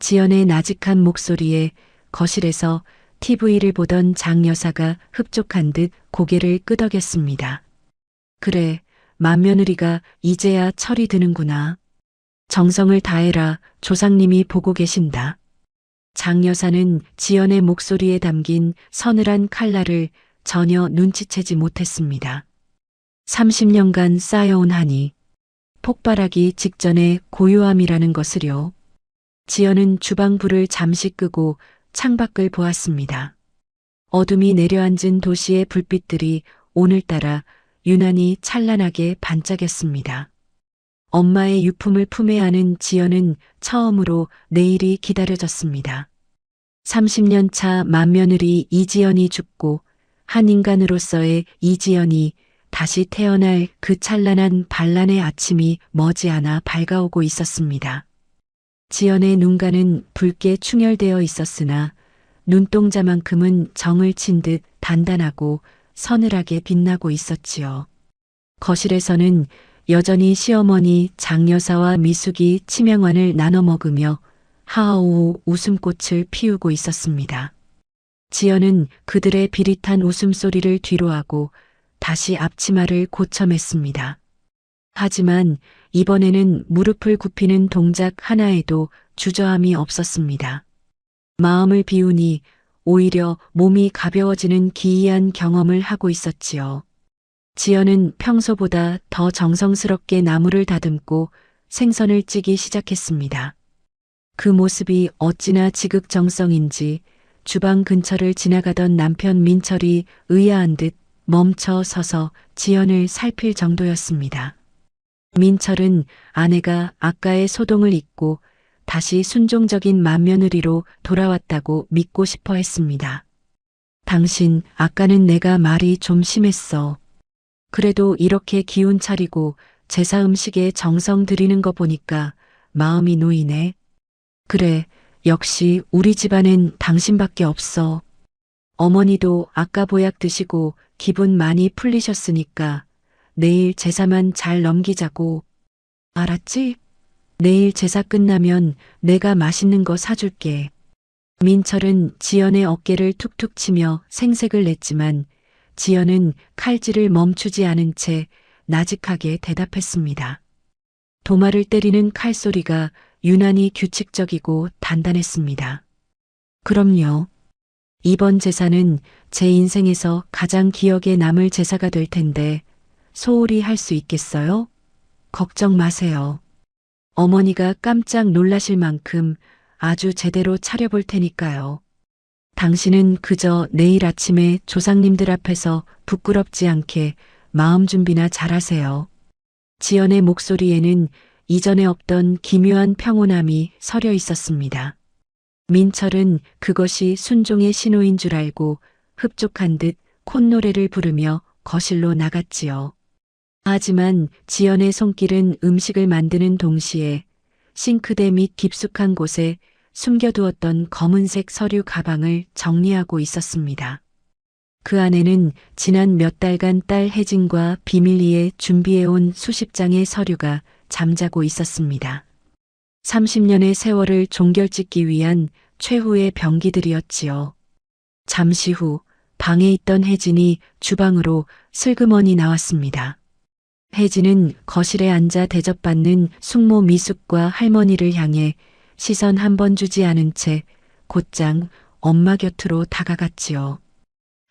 지연의 나직한 목소리에 거실에서 TV를 보던 장 여사가 흡족한 듯 고개를 끄덕였습니다. 그래, 맏며느리가 이제야 철이 드는구나. 정성을 다해라, 조상님이 보고 계신다. 장 여사는 지연의 목소리에 담긴 서늘한 칼날을 전혀 눈치채지 못했습니다. 30년간 쌓여온 한이 폭발하기 직전의 고요함이라는 것을요. 지연은 주방 불을 잠시 끄고 창밖을 보았습니다. 어둠이 내려앉은 도시의 불빛들이 오늘따라 유난히 찬란하게 반짝였습니다. 엄마의 유품을 품에 안은 지연은 처음으로 내일이 기다려졌습니다. 30년 차 맏며느리 이지연이 죽고 한 인간으로서의 이지연이 다시 태어날 그 찬란한 반란의 아침이 머지않아 밝아오고 있었습니다. 지연의 눈가는 붉게 충혈되어 있었으나 눈동자만큼은 정을 친 듯 단단하고 서늘하게 빛나고 있었지요. 거실에서는 여전히 시어머니 장여사와 미숙이 치명환을 나눠 먹으며 하하오 웃음꽃을 피우고 있었습니다. 지연은 그들의 비릿한 웃음소리를 뒤로하고 다시 앞치마를 고쳐맸습니다. 하지만 이번에는 무릎을 굽히는 동작 하나에도 주저함이 없었습니다. 마음을 비우니 오히려 몸이 가벼워지는 기이한 경험을 하고 있었지요. 지연은 평소보다 더 정성스럽게 나무를 다듬고 생선을 찌기 시작했습니다. 그 모습이 어찌나 지극정성인지 주방 근처를 지나가던 남편 민철이 의아한 듯 멈춰 서서 지연을 살필 정도였습니다. 민철은 아내가 아까의 소동을 잊고 다시 순종적인 맏며느리로 돌아왔다고 믿고 싶어 했습니다. 당신, 아까는 내가 말이 좀 심했어. 그래도 이렇게 기운 차리고 제사 음식에 정성 들이는 거 보니까 마음이 놓이네. 그래, 역시 우리 집안엔 당신밖에 없어. 어머니도 아까 보약 드시고 기분 많이 풀리셨으니까 내일 제사만 잘 넘기자고. 알았지? 내일 제사 끝나면 내가 맛있는 거 사줄게. 민철은 지연의 어깨를 툭툭 치며 생색을 냈지만 지연은 칼질을 멈추지 않은 채 나직하게 대답했습니다. 도마를 때리는 칼소리가 유난히 규칙적이고 단단했습니다. 그럼요. 이번 제사는 제 인생에서 가장 기억에 남을 제사가 될 텐데 소홀히 할 수 있겠어요? 걱정 마세요. 어머니가 깜짝 놀라실 만큼 아주 제대로 차려볼 테니까요. 당신은 그저 내일 아침에 조상님들 앞에서 부끄럽지 않게 마음 준비나 잘하세요. 지연의 목소리에는 이전에 없던 기묘한 평온함이 서려 있었습니다. 민철은 그것이 순종의 신호인 줄 알고 흡족한 듯 콧노래를 부르며 거실로 나갔지요. 하지만 지연의 손길은 음식을 만드는 동시에 싱크대 밑 깊숙한 곳에 숨겨두었던 검은색 서류 가방을 정리하고 있었습니다. 그 안에는 지난 몇 달간 딸 혜진과 비밀리에 준비해온 수십 장의 서류가 잠자고 있었습니다. 30년의 세월을 종결짓기 위한 최후의 병기들이었지요. 잠시 후 방에 있던 혜진이 주방으로 슬그머니 나왔습니다. 혜진은 거실에 앉아 대접받는 숙모 미숙과 할머니를 향해 시선 한 번 주지 않은 채 곧장 엄마 곁으로 다가갔지요.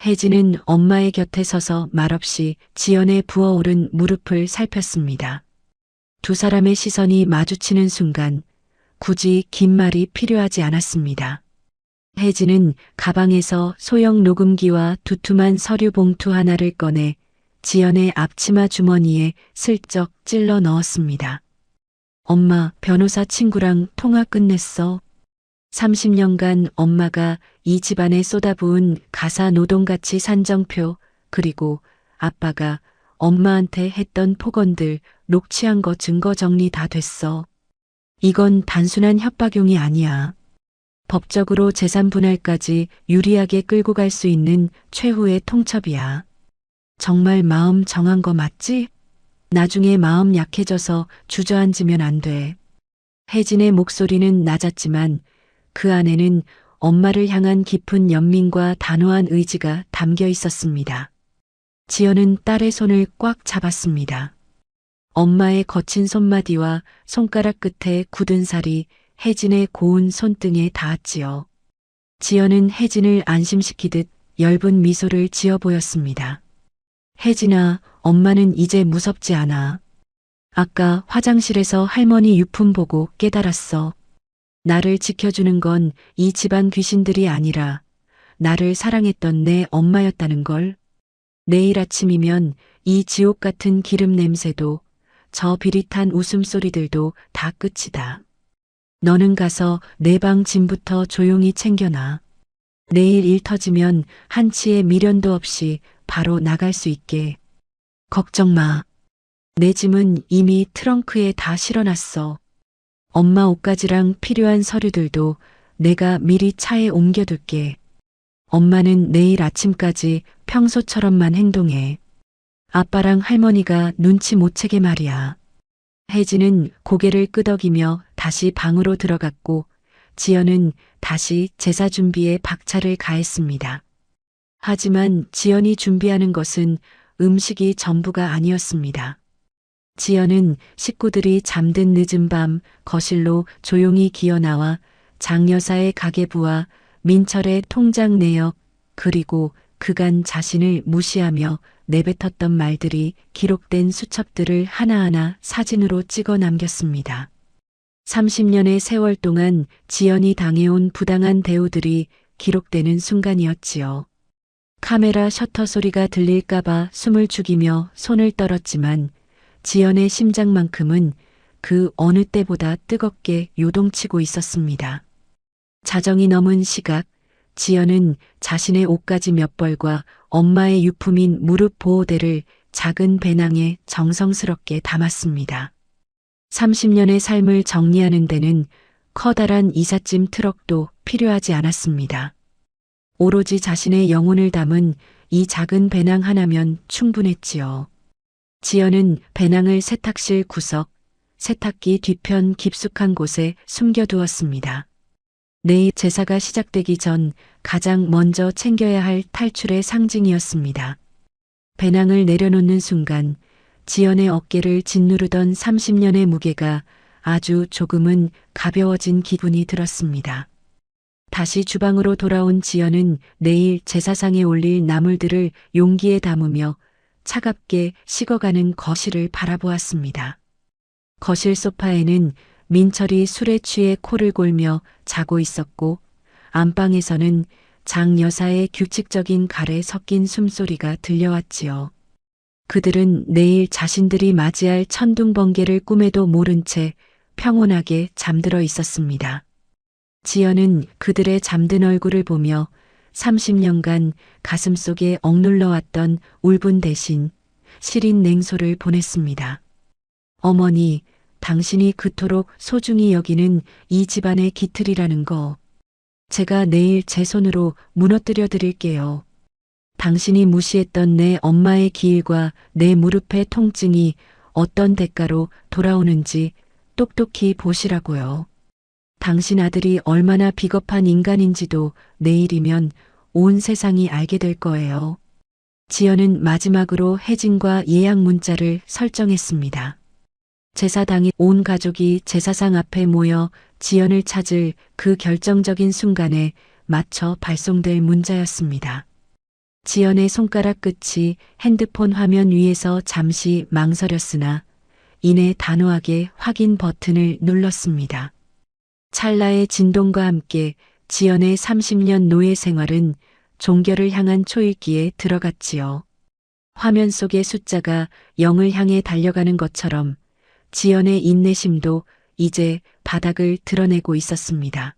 혜진은 엄마의 곁에 서서 말없이 지연의 부어오른 무릎을 살폈습니다. 두 사람의 시선이 마주치는 순간 굳이 긴 말이 필요하지 않았습니다. 혜진은 가방에서 소형 녹음기와 두툼한 서류 봉투 하나를 꺼내 지연의 앞치마 주머니에 슬쩍 찔러 넣었습니다. 엄마, 변호사 친구랑 통화 끝냈어. 30년간 엄마가 이 집안에 쏟아부은 가사 노동가치 산정표, 그리고 아빠가 엄마한테 했던 폭언들 녹취한 거 증거 정리 다 됐어. 이건 단순한 협박용이 아니야. 법적으로 재산 분할까지 유리하게 끌고 갈 수 있는 최후의 통첩이야. 정말 마음 정한 거 맞지? 나중에 마음 약해져서 주저앉으면 안 돼. 혜진의 목소리는 낮았지만 그 안에는 엄마를 향한 깊은 연민과 단호한 의지가 담겨 있었습니다. 지연은 딸의 손을 꽉 잡았습니다. 엄마의 거친 손마디와 손가락 끝에 굳은 살이 혜진의 고운 손등에 닿았지요. 지연은 혜진을 안심시키듯 엷은 미소를 지어 보였습니다. 혜진아, 엄마는 이제 무섭지 않아. 아까 화장실에서 할머니 유품 보고 깨달았어. 나를 지켜주는 건 이 집안 귀신들이 아니라 나를 사랑했던 내 엄마였다는 걸. 내일 아침이면 이 지옥 같은 기름 냄새도 저 비릿한 웃음소리들도 다 끝이다. 너는 가서 내 방 짐부터 조용히 챙겨놔. 내일 일 터지면 한치의 미련도 없이 바로 나갈 수 있게. 걱정 마. 내 짐은 이미 트렁크에 다 실어놨어. 엄마 옷가지랑 필요한 서류들도 내가 미리 차에 옮겨둘게. 엄마는 내일 아침까지 평소처럼만 행동해. 아빠랑 할머니가 눈치 못 채게 말이야. 혜진은 고개를 끄덕이며 다시 방으로 들어갔고 지연은 다시 제사 준비에 박차를 가했습니다. 하지만 지연이 준비하는 것은 음식이 전부가 아니었습니다. 지연은 식구들이 잠든 늦은 밤 거실로 조용히 기어나와 장여사의 가계부와 민철의 통장 내역 그리고 그간 자신을 무시하며 내뱉었던 말들이 기록된 수첩들을 하나하나 사진으로 찍어 남겼습니다. 30년의 세월 동안 지연이 당해온 부당한 대우들이 기록되는 순간이었지요. 카메라 셔터 소리가 들릴까봐 숨을 죽이며 손을 떨었지만 지연의 심장만큼은 그 어느 때보다 뜨겁게 요동치고 있었습니다. 자정이 넘은 시각, 지연은 자신의 옷가지 몇 벌과 엄마의 유품인 무릎 보호대를 작은 배낭에 정성스럽게 담았습니다. 30년의 삶을 정리하는 데는 커다란 이삿짐 트럭도 필요하지 않았습니다. 오로지 자신의 영혼을 담은 이 작은 배낭 하나면 충분했지요. 지연은 배낭을 세탁실 구석, 세탁기 뒤편 깊숙한 곳에 숨겨두었습니다. 내일 제사가 시작되기 전 가장 먼저 챙겨야 할 탈출의 상징이었습니다. 배낭을 내려놓는 순간 지연의 어깨를 짓누르던 30년의 무게가 아주 조금은 가벼워진 기분이 들었습니다. 다시 주방으로 돌아온 지연은 내일 제사상에 올릴 나물들을 용기에 담으며 차갑게 식어가는 거실을 바라보았습니다. 거실 소파에는 민철이 술에 취해 코를 골며 자고 있었고 안방에서는 장 여사의 규칙적인 갈에 섞인 숨소리가 들려왔지요. 그들은 내일 자신들이 맞이할 천둥번개를 꿈에도 모른 채 평온하게 잠들어 있었습니다. 지연은 그들의 잠든 얼굴을 보며 30년간 가슴속에 억눌러왔던 울분 대신 시린 냉소를 보냈습니다. 어머니, 당신이 그토록 소중히 여기는 이 집안의 기틀이라는 거, 제가 내일 제 손으로 무너뜨려 드릴게요. 당신이 무시했던 내 엄마의 기일과 내 무릎의 통증이 어떤 대가로 돌아오는지 똑똑히 보시라고요. 당신 아들이 얼마나 비겁한 인간인지도 내일이면 온 세상이 알게 될 거예요. 지연은 마지막으로 혜진과 예약 문자를 설정했습니다. 제사 당일 온 가족이 제사상 앞에 모여 지연을 찾을 그 결정적인 순간에 맞춰 발송될 문자였습니다. 지연의 손가락 끝이 핸드폰 화면 위에서 잠시 망설였으나 이내 단호하게 확인 버튼을 눌렀습니다. 찰나의 진동과 함께 지연의 30년 노예 생활은 종결을 향한 초읽기에 들어갔지요. 화면 속의 숫자가 0을 향해 달려가는 것처럼 지연의 인내심도 이제 바닥을 드러내고 있었습니다.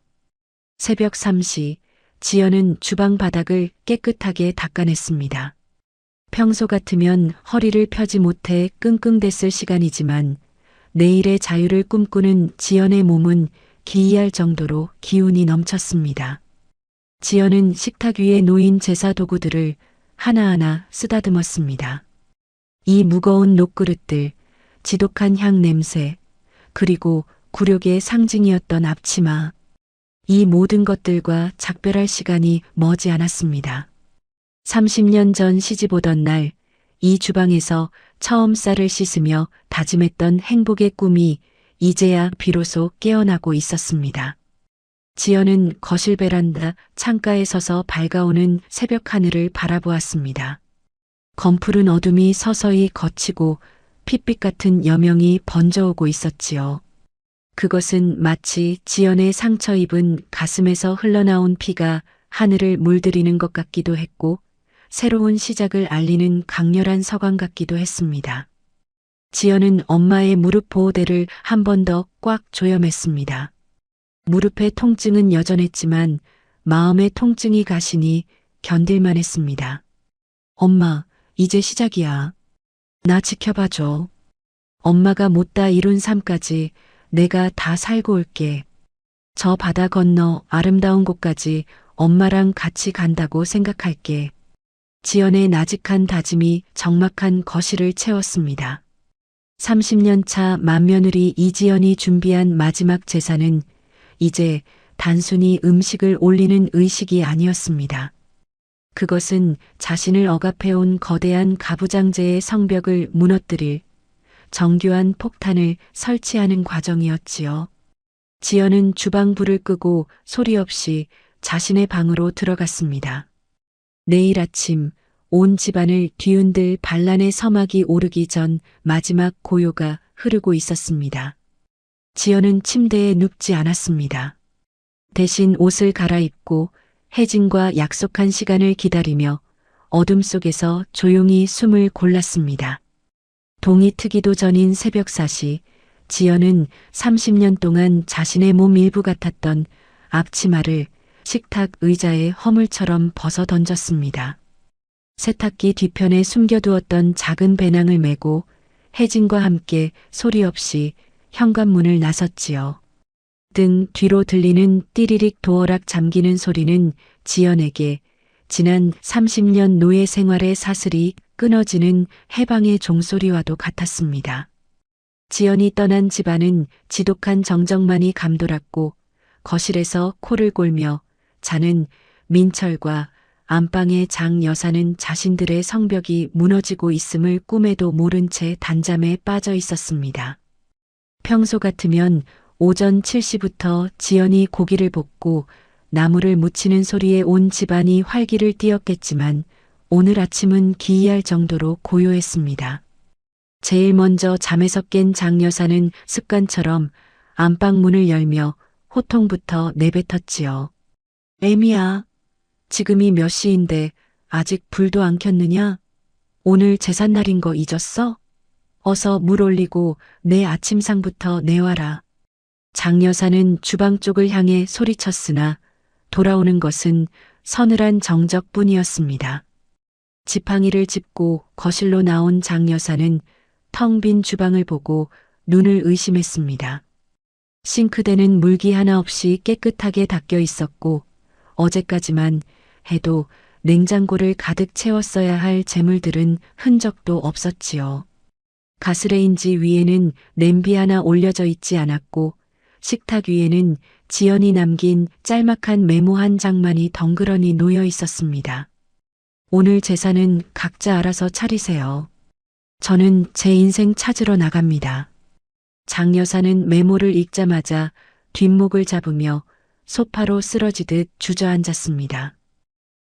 새벽 3시, 지연은 주방 바닥을 깨끗하게 닦아냈습니다. 평소 같으면 허리를 펴지 못해 끙끙댔을 시간이지만 내일의 자유를 꿈꾸는 지연의 몸은 기이할 정도로 기운이 넘쳤습니다. 지연은 식탁 위에 놓인 제사 도구들을 하나하나 쓰다듬었습니다. 이 무거운 녹그릇들, 지독한 향 냄새, 그리고 굴욕의 상징이었던 앞치마, 이 모든 것들과 작별할 시간이 머지 않았습니다. 30년 전 시집 오던 날, 이 주방에서 처음 쌀을 씻으며 다짐했던 행복의 꿈이 이제야 비로소 깨어나고 있었습니다. 지연은 거실 베란다 창가에 서서 밝아오는 새벽 하늘을 바라보았습니다. 검푸른 어둠이 서서히 걷히고 핏빛 같은 여명이 번져오고 있었지요. 그것은 마치 지연의 상처 입은 가슴에서 흘러나온 피가 하늘을 물들이는 것 같기도 했고 새로운 시작을 알리는 강렬한 서광 같기도 했습니다. 지연은 엄마의 무릎 보호대를 한 번 더 꽉 조여맸습니다. 무릎의 통증은 여전했지만 마음의 통증이 가시니 견딜만 했습니다. 엄마, 이제 시작이야. 나 지켜봐줘. 엄마가 못다 이룬 삶까지 내가 다 살고 올게. 저 바다 건너 아름다운 곳까지 엄마랑 같이 간다고 생각할게. 지연의 나직한 다짐이 적막한 거실을 채웠습니다. 30년 차 맏며느리 이지연이 준비한 마지막 제사는 이제 단순히 음식을 올리는 의식이 아니었습니다. 그것은 자신을 억압해온 거대한 가부장제의 성벽을 무너뜨릴 정교한 폭탄을 설치하는 과정이었지요. 지연은 주방 불을 끄고 소리 없이 자신의 방으로 들어갔습니다. 내일 아침 온 집안을 뒤흔들 반란의 서막이 오르기 전 마지막 고요가 흐르고 있었습니다. 지연은 침대에 눕지 않았습니다. 대신 옷을 갈아입고 혜진과 약속한 시간을 기다리며 어둠 속에서 조용히 숨을 골랐습니다. 동이 트기도 전인 새벽 4시, 지연은 30년 동안 자신의 몸 일부 같았던 앞치마를 식탁 의자에 허물처럼 벗어 던졌습니다. 세탁기 뒤편에 숨겨두었던 작은 배낭을 메고 혜진과 함께 소리 없이 현관문을 나섰지요. 등 뒤로 들리는 띠리릭 도어락 잠기는 소리는 지연에게 지난 30년 노예 생활의 사슬이 끊어지는 해방의 종소리와도 같았습니다. 지연이 떠난 집안은 지독한 정적만이 감돌았고 거실에서 코를 골며 자는 민철과 안방의 장 여사는 자신들의 성벽이 무너지고 있음을 꿈에도 모른 채 단잠에 빠져 있었습니다. 평소 같으면 오전 7시부터 지연이 고기를 볶고 나무를 묻히는 소리에 온 집안이 활기를 띠었겠지만 오늘 아침은 기이할 정도로 고요했습니다. 제일 먼저 잠에서 깬 장 여사는 습관처럼 안방 문을 열며 호통부터 내뱉었지요. 애미야, 지금이 몇 시인데 아직 불도 안 켰느냐? 오늘 제삿날인 거 잊었어? 어서 물 올리고 내 아침상부터 내와라. 장 여사는 주방 쪽을 향해 소리쳤으나 돌아오는 것은 서늘한 정적뿐이었습니다. 지팡이를 짚고 거실로 나온 장 여사는 텅 빈 주방을 보고 눈을 의심했습니다. 싱크대는 물기 하나 없이 깨끗하게 닦여 있었고 어제까지만 해도 냉장고를 가득 채웠어야 할 재물들은 흔적도 없었지요. 가스레인지 위에는 냄비 하나 올려져 있지 않았고 식탁 위에는 지연이 남긴 짤막한 메모 한 장만이 덩그러니 놓여 있었습니다. 오늘 제사는 각자 알아서 차리세요. 저는 제 인생 찾으러 나갑니다. 장 여사는 메모를 읽자마자 뒷목을 잡으며 소파로 쓰러지듯 주저앉았습니다.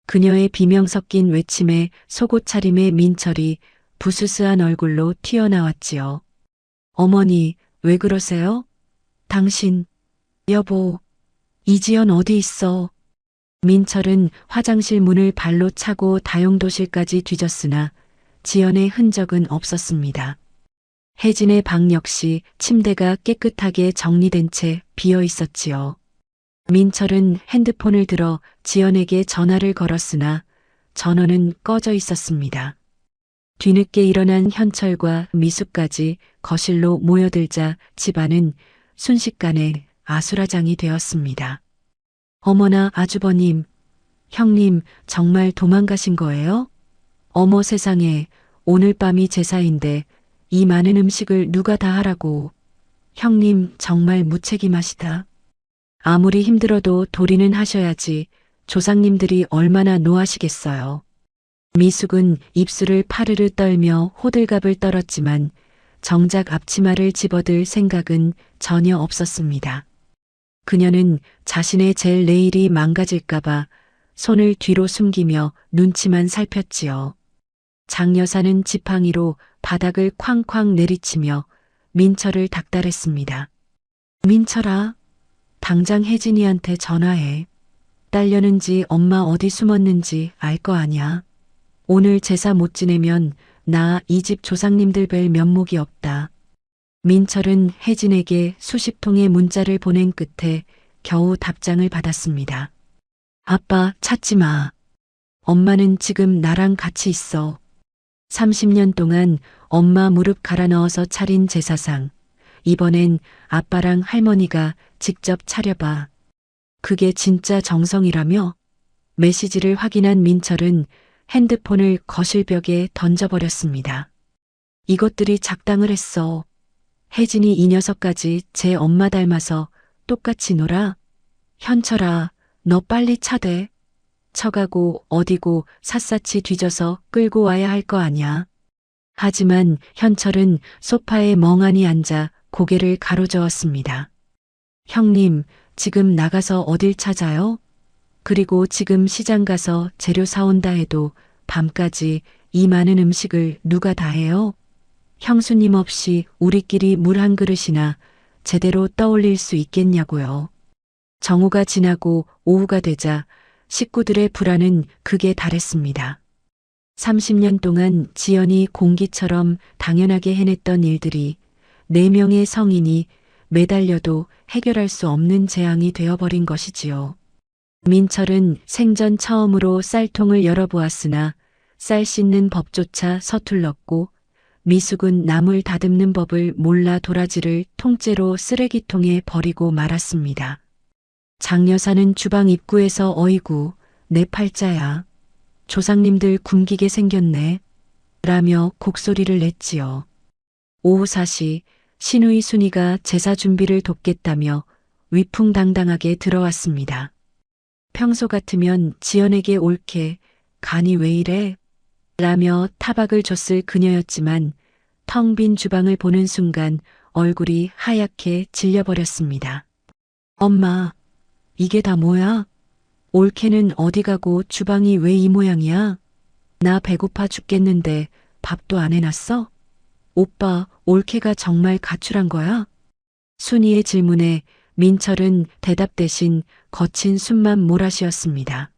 그녀의 비명 섞인 외침에 속옷 차림의 민철이 부스스한 얼굴로 튀어나왔지요. 어머니, 왜 그러세요? 당신, 여보, 이지연 어디 있어? 민철은 화장실 문을 발로 차고 다용도실까지 뒤졌으나 지연의 흔적은 없었습니다. 혜진의 방 역시 침대가 깨끗하게 정리된 채 비어 있었지요. 민철은 핸드폰을 들어 지연에게 전화를 걸었으나 전원은 꺼져 있었습니다. 뒤늦게 일어난 현철과 미숙까지 거실로 모여들자 집안은 순식간에 아수라장이 되었습니다. 어머나 아주버님, 형님 정말 도망가신 거예요? 어머 세상에, 오늘 밤이 제사인데 이 많은 음식을 누가 다 하라고. 형님 정말 무책임하시다. 아무리 힘들어도 도리는 하셔야지. 조상님들이 얼마나 노하시겠어요. 미숙은 입술을 파르르 떨며 호들갑을 떨었지만 정작 앞치마를 집어들 생각은 전혀 없었습니다. 그녀는 자신의 젤 네일이 망가질까봐 손을 뒤로 숨기며 눈치만 살폈지요. 장 여사는 지팡이로 바닥을 쾅쾅 내리치며 민철을 닥달했습니다. 민철아, 당장 혜진이한테 전화해. 딸려는지 엄마 어디 숨었는지 알 거 아냐. 오늘 제사 못 지내면 나 이 집 조상님들 뵐 면목이 없다. 민철은 혜진에게 수십 통의 문자를 보낸 끝에 겨우 답장을 받았습니다. 아빠 찾지 마. 엄마는 지금 나랑 같이 있어. 30년 동안 엄마 무릎 갈아 넣어서 차린 제사상. 이번엔 아빠랑 할머니가 직접 차려봐. 그게 진짜 정성이라며? 메시지를 확인한 민철은 핸드폰을 거실벽에 던져버렸습니다. 이것들이 작당을 했어. 혜진이 이 녀석까지 제 엄마 닮아서 똑같이 놀아? 현철아, 너 빨리 차대. 쳐가고 어디고 샅샅이 뒤져서 끌고 와야 할 거 아냐. 하지만 현철은 소파에 멍하니 앉아 고개를 가로저었습니다. 형님, 지금 나가서 어딜 찾아요? 그리고 지금 시장 가서 재료 사온다 해도 밤까지 이 많은 음식을 누가 다 해요? 형수님 없이 우리끼리 물 한 그릇이나 제대로 떠올릴 수 있겠냐고요. 정오가 지나고 오후가 되자 식구들의 불안은 극에 달했습니다. 30년 동안 지연이 공기처럼 당연하게 해냈던 일들이 4명의 성인이 매달려도 해결할 수 없는 재앙이 되어버린 것이지요. 민철은 생전 처음으로 쌀통을 열어보았으나 쌀 씻는 법조차 서툴렀고 미숙은 나물 다듬는 법을 몰라 도라지를 통째로 쓰레기통에 버리고 말았습니다. 장 여사는 주방 입구에서 어이구, 내 팔자야. 조상님들 굶기게 생겼네. 라며 곡소리를 냈지요. 오후 4시 시누이 순이가 제사 준비를 돕겠다며 위풍당당하게 들어왔습니다. 평소 같으면 지연에게 옳게 간이 왜 이래? 라며 타박을 줬을 그녀였지만 텅 빈 주방을 보는 순간 얼굴이 하얗게 질려버렸습니다. 엄마, 이게 다 뭐야? 올케는 어디 가고 주방이 왜 이 모양이야? 나 배고파 죽겠는데 밥도 안 해놨어? 오빠, 올케가 정말 가출한 거야? 순이의 질문에 민철은 대답 대신 거친 숨만 몰아쉬었습니다.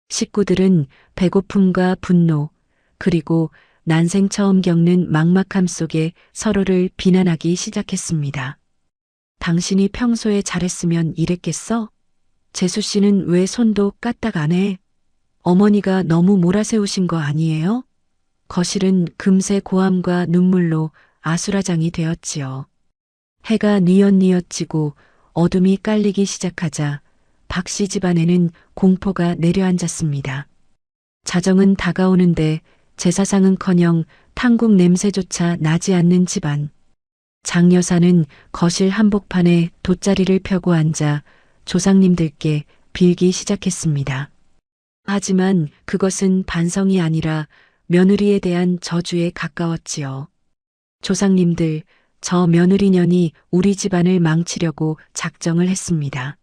식구들은 배고픔과 분노, 그리고 난생 처음 겪는 막막함 속에 서로를 비난하기 시작했습니다. 당신이 평소에 잘했으면 이랬겠어? 재수 씨는 왜 손도 까딱 안 해? 어머니가 너무 몰아세우신 거 아니에요? 거실은 금세 고함과 눈물로 아수라장이 되었지요. 해가 뉘엿뉘엿 지고 어둠이 깔리기 시작하자 박씨 집안에는 공포가 내려앉았습니다. 자정은 다가오는데 제사상은커녕 탕국 냄새조차 나지 않는 집안. 장 여사는 거실 한복판에 돗자리를 펴고 앉아 조상님들께 빌기 시작했습니다. 하지만 그것은 반성이 아니라 며느리에 대한 저주에 가까웠지요. 조상님들, 저 며느리년이 우리 집안을 망치려고 작정을 했습니다.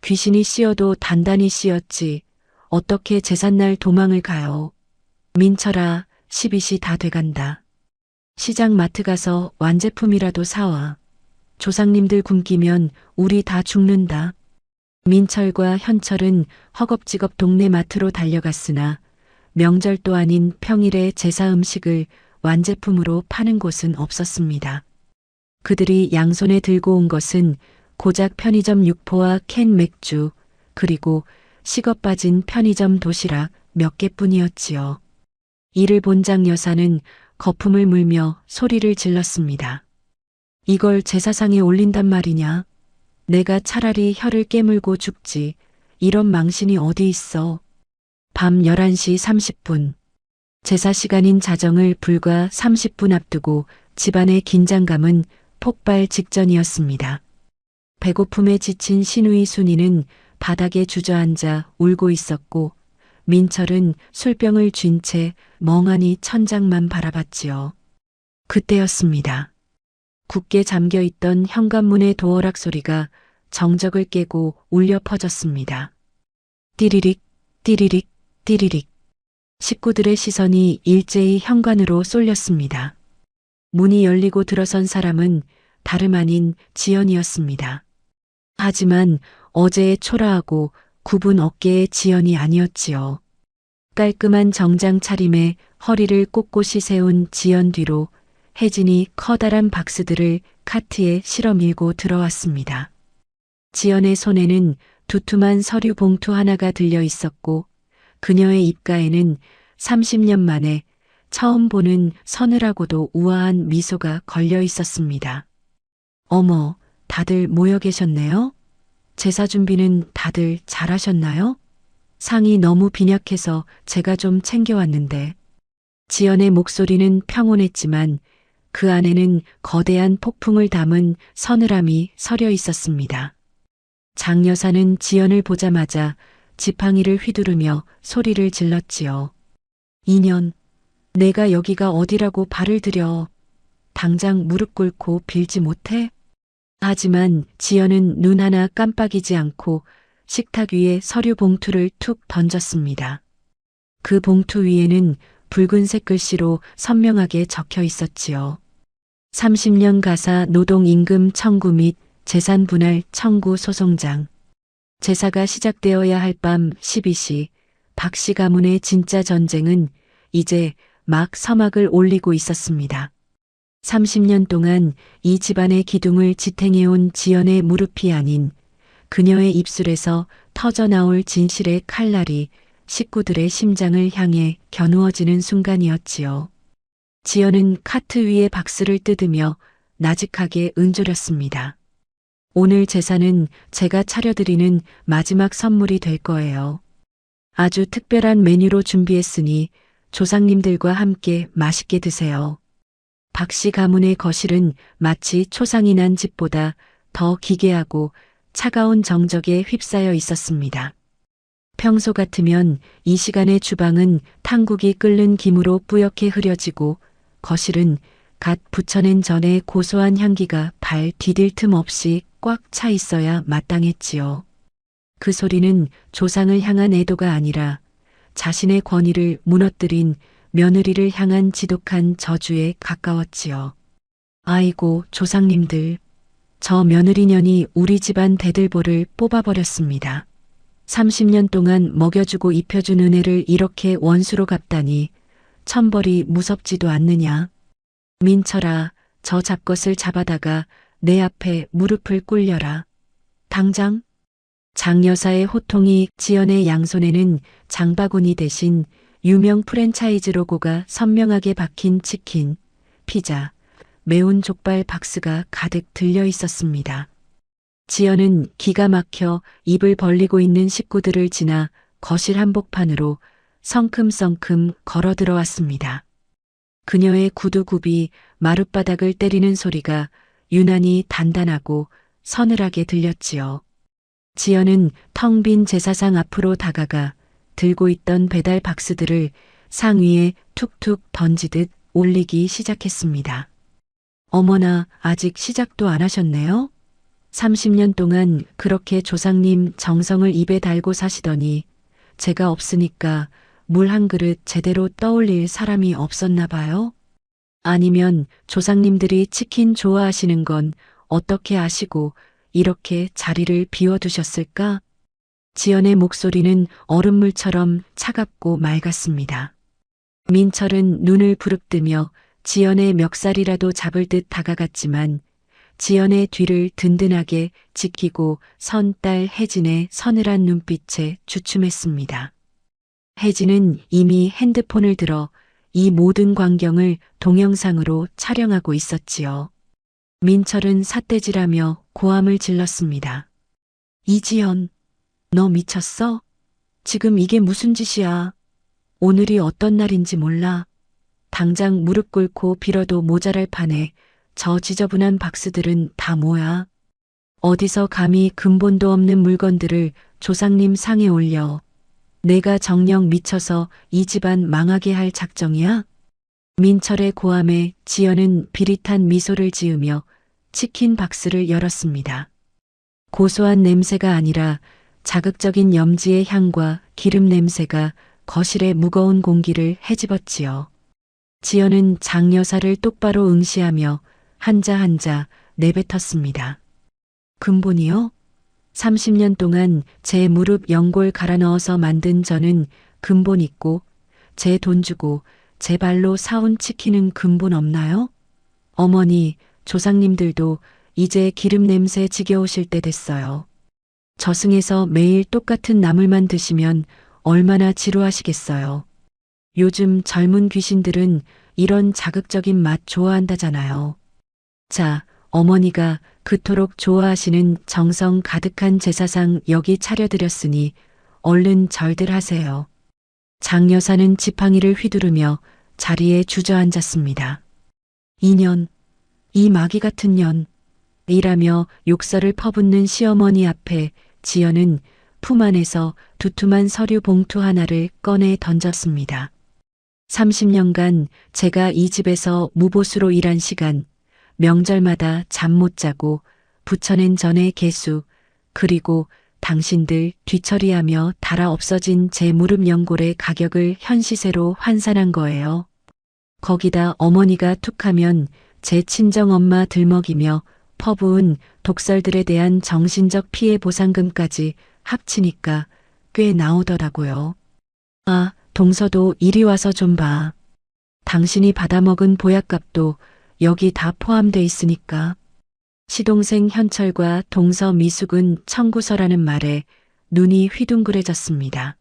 귀신이 씌어도 단단히 씌었지 어떻게 제삿날 도망을 가요. 민철아, 12시 다 돼간다. 시장 마트 가서 완제품이라도 사와. 조상님들 굶기면 우리 다 죽는다. 민철과 현철은 허겁지겁 동네 마트로 달려갔으나 명절도 아닌 평일에 제사 음식을 완제품으로 파는 곳은 없었습니다. 그들이 양손에 들고 온 것은 고작 편의점 육포와 캔 맥주, 그리고 식어 빠진 편의점 도시락 몇 개뿐이었지요. 이를 본 장 여사는 거품을 물며 소리를 질렀습니다. 이걸 제사상에 올린단 말이냐? 내가 차라리 혀를 깨물고 죽지. 이런 망신이 어디 있어. 밤 11시 30분. 제사 시간인 자정을 불과 30분 앞두고 집안의 긴장감은 폭발 직전이었습니다. 배고픔에 지친 시누이 순이는 바닥에 주저앉아 울고 있었고 민철은 술병을 쥔 채 멍하니 천장만 바라봤지요. 그때였습니다. 굳게 잠겨있던 현관문의 도어락 소리가 정적을 깨고 울려 퍼졌습니다. 띠리릭, 띠리릭, 띠리릭. 식구들의 시선이 일제히 현관으로 쏠렸습니다. 문이 열리고 들어선 사람은 다름 아닌 지연이었습니다. 하지만 어제의 초라하고 굽은 어깨의 지연이 아니었지요. 깔끔한 정장 차림에 허리를 꼿꼿이 세운 지연 뒤로 혜진이 커다란 박스들을 카트에 실어 밀고 들어왔습니다. 지연의 손에는 두툼한 서류 봉투 하나가 들려 있었고 그녀의 입가에는 30년 만에 처음 보는 서늘하고도 우아한 미소가 걸려 있었습니다. 어머, 다들 모여 계셨네요? 제사 준비는 다들 잘하셨나요? 상이 너무 빈약해서 제가 좀 챙겨왔는데. 지연의 목소리는 평온했지만 그 안에는 거대한 폭풍을 담은 서늘함이 서려 있었습니다. 장 여사는 지연을 보자마자 지팡이를 휘두르며 소리를 질렀지요. 인연, 내가 여기가 어디라고 발을 들여. 당장 무릎 꿇고 빌지 못해? 하지만 지연은 눈 하나 깜빡이지 않고 식탁 위에 서류 봉투를 툭 던졌습니다. 그 봉투 위에는 붉은색 글씨로 선명하게 적혀 있었지요. 30년 가사 노동임금 청구 및 재산 분할 청구 소송장. 제사가 시작되어야 할 밤 12시, 박 씨 가문의 진짜 전쟁은 이제 막 서막을 올리고 있었습니다. 30년 동안 이 집안의 기둥을 지탱해온 지연의 무릎이 아닌 그녀의 입술에서 터져나올 진실의 칼날이 식구들의 심장을 향해 겨누어지는 순간이었지요. 지연은 카트 위에 박스를 뜯으며 나직하게 은조렸습니다. 오늘 제사는 제가 차려드리는 마지막 선물이 될 거예요. 아주 특별한 메뉴로 준비했으니 조상님들과 함께 맛있게 드세요. 박 씨 가문의 거실은 마치 초상이 난 집보다 더 기괴하고 차가운 정적에 휩싸여 있었습니다. 평소 같으면 이 시간에 주방은 탕국이 끓는 김으로 뿌옇게 흐려지고 거실은 갓 부쳐낸 전의 고소한 향기가 발 디딜 틈 없이 꽉 차 있어야 마땅했지요. 그 소리는 조상을 향한 애도가 아니라 자신의 권위를 무너뜨린 며느리를 향한 지독한 저주에 가까웠지요. 아이고 조상님들, 저 며느리년이 우리 집안 대들보를 뽑아버렸습니다. 30년 동안 먹여주고 입혀준 은혜를 이렇게 원수로 갚다니 천벌이 무섭지도 않느냐. 민철아, 저 잡것을 잡아다가 내 앞에 무릎을 꿇려라. 당장. 장 여사의 호통이 지연의 양손에는 장바구니 대신 유명 프랜차이즈 로고가 선명하게 박힌 치킨, 피자, 매운 족발 박스가 가득 들려 있었습니다. 지연은 기가 막혀 입을 벌리고 있는 식구들을 지나 거실 한복판으로 성큼성큼 걸어 들어왔습니다. 그녀의 구두굽이 마룻바닥을 때리는 소리가 유난히 단단하고 서늘하게 들렸지요. 지연은 텅 빈 제사상 앞으로 다가가 들고 있던 배달 박스들을 상 위에 툭툭 던지듯 올리기 시작했습니다. 어머나, 아직 시작도 안 하셨네요? 30년 동안 그렇게 조상님 정성을 입에 달고 사시더니 제가 없으니까 물 한 그릇 제대로 떠올릴 사람이 없었나 봐요? 아니면 조상님들이 치킨 좋아하시는 건 어떻게 아시고 이렇게 자리를 비워두셨을까? 지연의 목소리는 얼음물처럼 차갑고 맑았습니다. 민철은 눈을 부릅뜨며 지연의 멱살이라도 잡을 듯 다가갔지만 지연의 뒤를 든든하게 지키고 선 딸 혜진의 서늘한 눈빛에 주춤했습니다. 혜진은 이미 핸드폰을 들어 이 모든 광경을 동영상으로 촬영하고 있었지요. 민철은 삿대질하며 고함을 질렀습니다. 이지연, 너 미쳤어? 지금 이게 무슨 짓이야? 오늘이 어떤 날인지 몰라. 당장 무릎 꿇고 빌어도 모자랄 판에 저 지저분한 박스들은 다 뭐야? 어디서 감히 근본도 없는 물건들을 조상님 상에 올려. 내가 정녕 미쳐서 이 집안 망하게 할 작정이야? 민철의 고함에 지연은 비릿한 미소를 지으며 치킨 박스를 열었습니다. 고소한 냄새가 아니라 자극적인 염지의 향과 기름 냄새가 거실의 무거운 공기를 헤집었지요. 지연은 장 여사를 똑바로 응시하며 한자 한자 내뱉었습니다. 근본이요? 30년 동안 제 무릎 연골 갈아 넣어서 만든 저는 근본 있고 제 돈 주고 제 발로 사온 치킨은 근본 없나요? 어머니, 조상님들도 이제 기름 냄새 지겨우실 때 됐어요. 저승에서 매일 똑같은 나물만 드시면 얼마나 지루하시겠어요. 요즘 젊은 귀신들은 이런 자극적인 맛 좋아한다잖아요. 자, 어머니가 그토록 좋아하시는 정성 가득한 제사상 여기 차려드렸으니 얼른 절들 하세요. 장 여사는 지팡이를 휘두르며 자리에 주저앉았습니다. 2년, 이 마귀 같은 년, 이라며 욕설을 퍼붓는 시어머니 앞에 지연은 품 안에서 두툼한 서류 봉투 하나를 꺼내 던졌습니다. 30년간 제가 이 집에서 무보수로 일한 시간, 명절마다 잠 못 자고 부쳐낸 전의 개수, 그리고 당신들 뒤처리하며 달아 없어진 제 무릎 연골의 가격을 현 시세로 환산한 거예요. 거기다 어머니가 툭하면 제 친정엄마 들먹이며 퍼부은 독설들에 대한 정신적 피해 보상금까지 합치니까 꽤 나오더라고요. 아, 동서도 이리 와서 좀 봐. 당신이 받아먹은 보약값도 여기 다 포함돼 있으니까. 시동생 현철과 동서 미숙은 청구서라는 말에 눈이 휘둥그레졌습니다.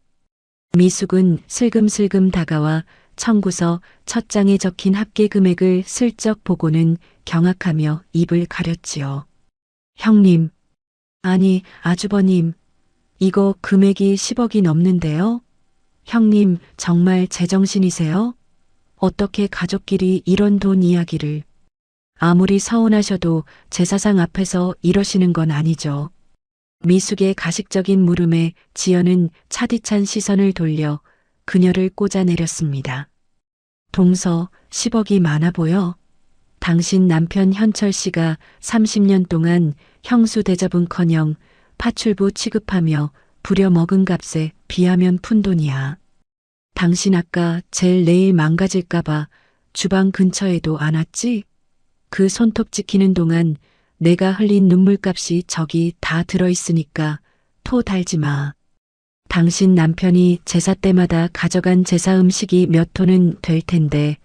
미숙은 슬금슬금 다가와 청구서 첫 장에 적힌 합계 금액을 슬쩍 보고는 경악하며 입을 가렸지요. 형님, 아니 아주버님, 이거 금액이 10억이 넘는데요? 형님 정말 제정신이세요? 어떻게 가족끼리 이런 돈 이야기를. 아무리 서운하셔도 제사상 앞에서 이러시는 건 아니죠. 미숙의 가식적인 물음에 지연은 차디찬 시선을 돌려 그녀를 꽂아내렸습니다. 동서 10억이 많아 보여. 당신 남편 현철 씨가 30년 동안 형수 대접은커녕 파출부 취급하며 부려먹은 값에 비하면 푼 돈이야. 당신 아까 젤 내일 망가질까봐 주방 근처에도 안 왔지? 그 손톱 지키는 동안 내가 흘린 눈물값이 저기 다 들어있으니까 토 달지 마. 당신 남편이 제사 때마다 가져간 제사 음식이 몇 톤은 될 텐데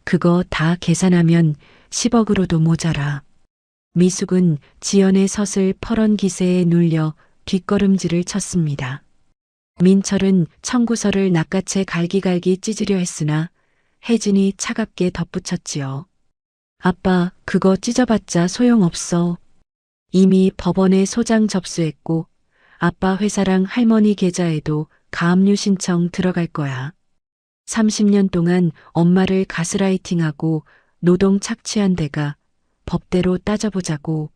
그거 다 계산하면 10억으로도 모자라. 미숙은 지연의 서슬 퍼런 기세에 눌려 뒷걸음질을 쳤습니다. 민철은 청구서를 낚아채 갈기갈기 찢으려 했으나 혜진이 차갑게 덧붙였지요. 아빠, 그거 찢어봤자 소용없어. 이미 법원에 소장 접수했고 아빠 회사랑 할머니 계좌에도 가압류 신청 들어갈 거야. 30년 동안 엄마를 가스라이팅하고 노동 착취한 데가 법대로 따져보자고.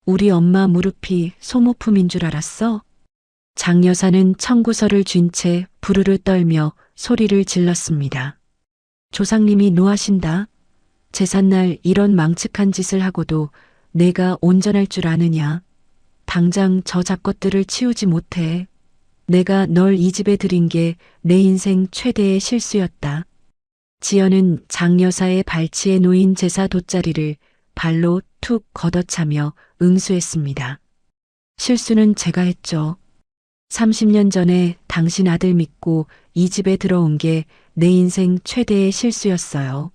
우리 엄마 무릎이 소모품인 줄 알았어? 장 여사는 청구서를 쥔 채 부르르 떨며 소리를 질렀습니다. 조상님이 노하신다. 제삿날 이런 망측한 짓을 하고도 내가 온전할 줄 아느냐. 당장 저 잡것들을 치우지 못해. 내가 널 이 집에 들인 게 내 인생 최대의 실수였다. 지연은 장 여사의 발치에 놓인 제사 돗자리를 발로 툭 걷어차며 응수했습니다. 실수는 제가 했죠. 30년 전에 당신 아들 믿고 이 집에 들어온 게 내 인생 최대의 실수였어요.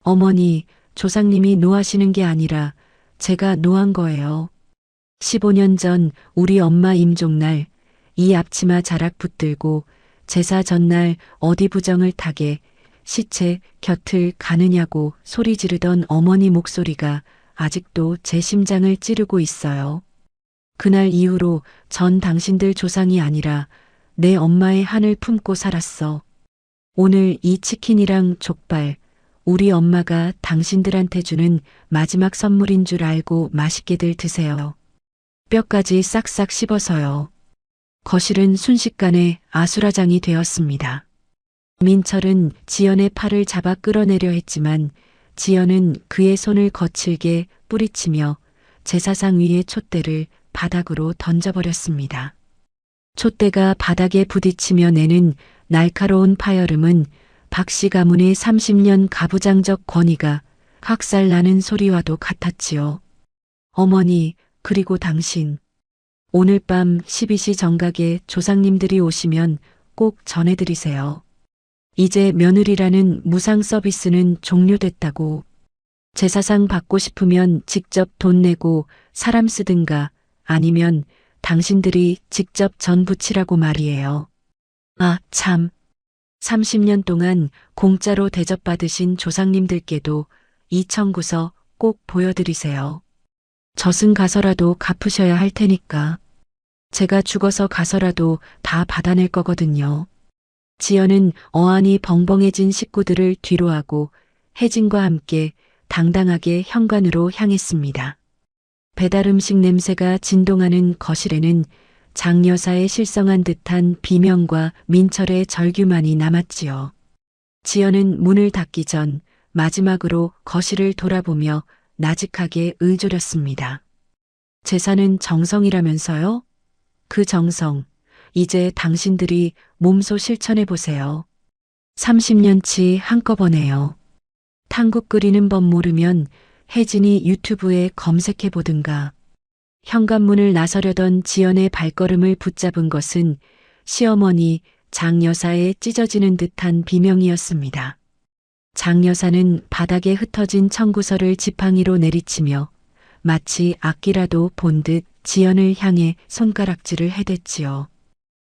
어머니, 조상님이 노하시는 게 아니라 제가 노한 거예요. 15년 전 우리 엄마 임종날 이 앞치마 자락 붙들고 제사 전날 어디 부정을 타게 시체 곁을 가느냐고 소리 지르던 어머니 목소리가 아직도 제 심장을 찌르고 있어요. 그날 이후로 전 당신들 조상이 아니라 내 엄마의 한을 품고 살았어. 오늘 이 치킨이랑 족발, 우리 엄마가 당신들한테 주는 마지막 선물인 줄 알고 맛있게들 드세요. 뼈까지 싹싹 씹어서요. 거실은 순식간에 아수라장이 되었습니다. 민철은 지연의 팔을 잡아 끌어내려 했지만 지연은 그의 손을 거칠게 뿌리치며 제사상 위의 촛대를 바닥으로 던져버렸습니다. 촛대가 바닥에 부딪히며 내는 날카로운 파열음은 박씨 가문의 30년 가부장적 권위가 학살나는 소리와도 같았지요. 어머니, 그리고 당신. 오늘 밤 12시 정각에 조상님들이 오시면 꼭 전해드리세요. 이제 며느리라는 무상 서비스는 종료됐다고. 제사상 받고 싶으면 직접 돈 내고 사람 쓰든가 아니면 당신들이 직접 전 부치라고 말이에요. 아, 참. 30년 동안 공짜로 대접받으신 조상님들께도 이 청구서 꼭 보여드리세요. 젖은 가서라도 갚으셔야 할 테니까. 제가 죽어서 가서라도 다 받아낼 거거든요. 지연은 어안이 벙벙해진 식구들을 뒤로하고 혜진과 함께 당당하게 현관으로 향했습니다. 배달음식 냄새가 진동하는 거실에는 장여사의 실성한 듯한 비명과 민철의 절규만이 남았지요. 지연은 문을 닫기 전 마지막으로 거실을 돌아보며 나직하게 의조렸습니다. 제사는 정성이라면서요? 그 정성, 이제 당신들이 몸소 실천해 보세요. 30년치 한꺼번에요. 탕국 끓이는 법 모르면 혜진이 유튜브에 검색해 보든가. 현관문을 나서려던 지연의 발걸음을 붙잡은 것은 시어머니 장여사의 찢어지는 듯한 비명이었습니다. 장여사는 바닥에 흩어진 청구서를 지팡이로 내리치며 마치 악기라도 본 듯 지연을 향해 손가락질을 해댔지요.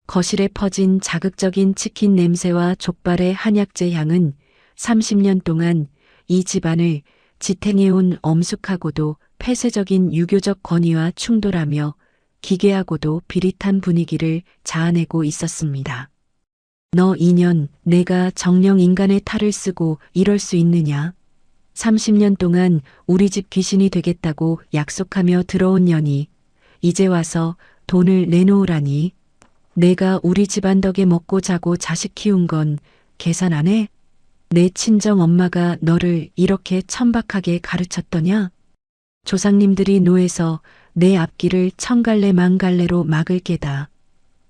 거실에 퍼진 자극적인 치킨 냄새와 족발의 한약재 향은 30년 동안 이 집안을 지탱해온 엄숙하고도 폐쇄적인 유교적 권위와 충돌하며 기괴하고도 비릿한 분위기를 자아내고 있었습니다. 너 인연, 내가 정령 인간의 탈을 쓰고 이럴 수 있느냐? 30년 동안 우리 집 귀신이 되겠다고 약속하며 들어온 년이 이제 와서 돈을 내놓으라니. 내가 우리 집안 덕에 먹고 자고 자식 키운 건 계산 안 해? 내 친정 엄마가 너를 이렇게 천박하게 가르쳤더냐? 조상님들이 노해서 내 앞길을 천갈래 만갈래로 막을 게다.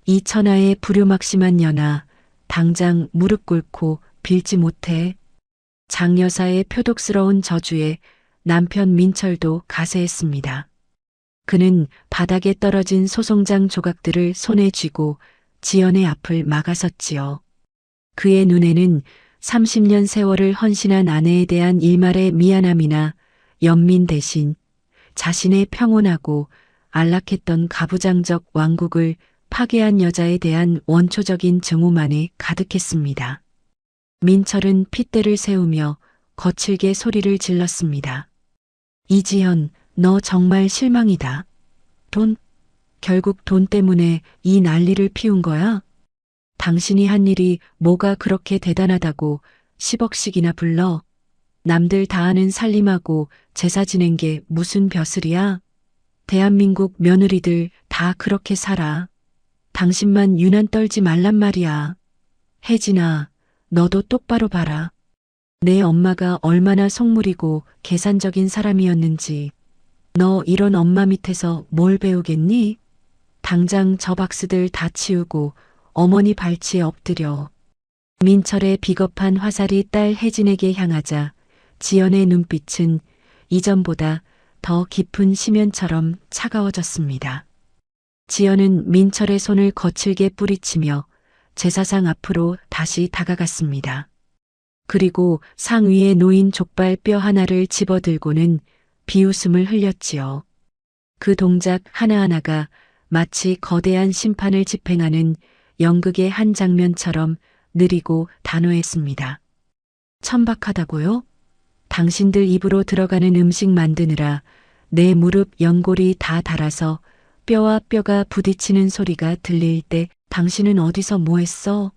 이 천하의 불효막심한 년아, 당장 무릎 꿇고 빌지 못해. 장여사의 표독스러운 저주에 남편 민철도 가세했습니다. 그는 바닥에 떨어진 소송장 조각들을 손에 쥐고 지연의 앞을 막아섰지요. 그의 눈에는 30년 세월을 헌신한 아내에 대한 일말의 미안함이나 연민 대신 자신의 평온하고 안락했던 가부장적 왕국을 파괴한 여자에 대한 원초적인 증오만이 가득했습니다. 민철은 핏대를 세우며 거칠게 소리를 질렀습니다. 이지연, 너 정말 실망이다. 돈? 결국 돈 때문에 이 난리를 피운 거야? 당신이 한 일이 뭐가 그렇게 대단하다고 10억씩이나 불러? 남들 다 아는 살림하고 제사 지낸 게 무슨 벼슬이야? 대한민국 며느리들 다 그렇게 살아. 당신만 유난 떨지 말란 말이야. 혜진아, 너도 똑바로 봐라. 내 엄마가 얼마나 속물이고 계산적인 사람이었는지. 너 이런 엄마 밑에서 뭘 배우겠니? 당장 저 박스들 다 치우고 어머니 발치에 엎드려. 민철의 비겁한 화살이 딸 혜진에게 향하자 지연의 눈빛은 이전보다 더 깊은 심연처럼 차가워졌습니다. 지연은 민철의 손을 거칠게 뿌리치며 제사상 앞으로 다시 다가갔습니다. 그리고 상 위에 놓인 족발 뼈 하나를 집어들고는 비웃음을 흘렸지요. 그 동작 하나하나가 마치 거대한 심판을 집행하는 연극의 한 장면처럼 느리고 단호했습니다. 천박하다고요? 당신들 입으로 들어가는 음식 만드느라 내 무릎 연골이 다 닳아서 뼈와 뼈가 부딪히는 소리가 들릴 때 당신은 어디서 뭐 했어?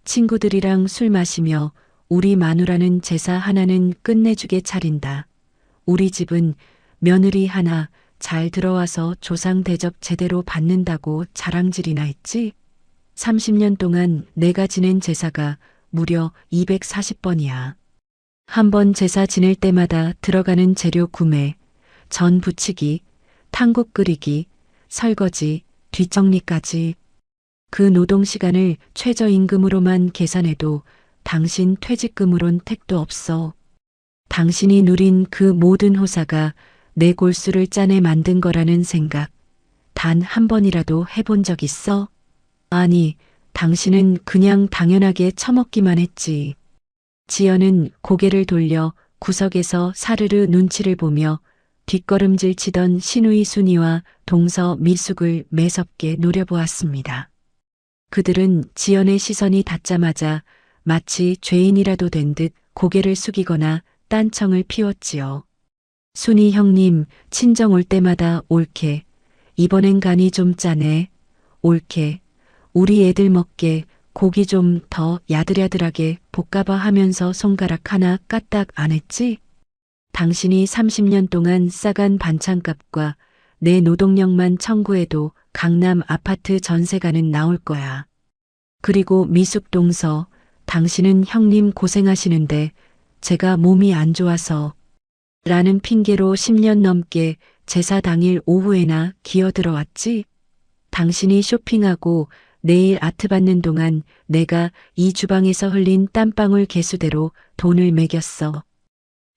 친구들이랑 술 마시며 우리 마누라는 제사 하나는 끝내주게 차린다. 우리 집은 며느리 하나 잘 들어와서 조상 대접 제대로 받는다고 자랑질이나 했지? 30년 동안 내가 지낸 제사가 무려 240번이야. 한 번 제사 지낼 때마다 들어가는 재료 구매, 전 부치기, 탕국 끓이기, 설거지, 뒷정리까지. 그 노동 시간을 최저임금으로만 계산해도 당신 퇴직금으론 택도 없어. 당신이 누린 그 모든 호사가 내 골수를 짜내 만든 거라는 생각 단 한 번이라도 해본 적 있어? 아니, 당신은 그냥 당연하게 처먹기만 했지. 지연은 고개를 돌려 구석에서 사르르 눈치를 보며 뒷걸음질 치던 신우이 순이와 동서 미숙을 매섭게 노려보았습니다. 그들은 지연의 시선이 닿자마자 마치 죄인이라도 된 듯 고개를 숙이거나 딴청을 피웠지요. 순이 형님, 친정 올 때마다 옳게, 이번엔 간이 좀 짜네. 옳게, 우리 애들 먹게 고기 좀 더 야들야들하게 볶아봐 하면서 손가락 하나 까딱 안 했지? 당신이 30년 동안 싸간 반찬값과 내 노동력만 청구해도 강남 아파트 전세가는 나올 거야. 그리고 미숙 동서, 당신은 형님 고생하시는데 제가 몸이 안 좋아서 라는 핑계로 10년 넘게 제사 당일 오후에나 기어들어왔지? 당신이 쇼핑하고 내일 아트 받는 동안 내가 이 주방에서 흘린 땀방울 개수대로 돈을 매겼어.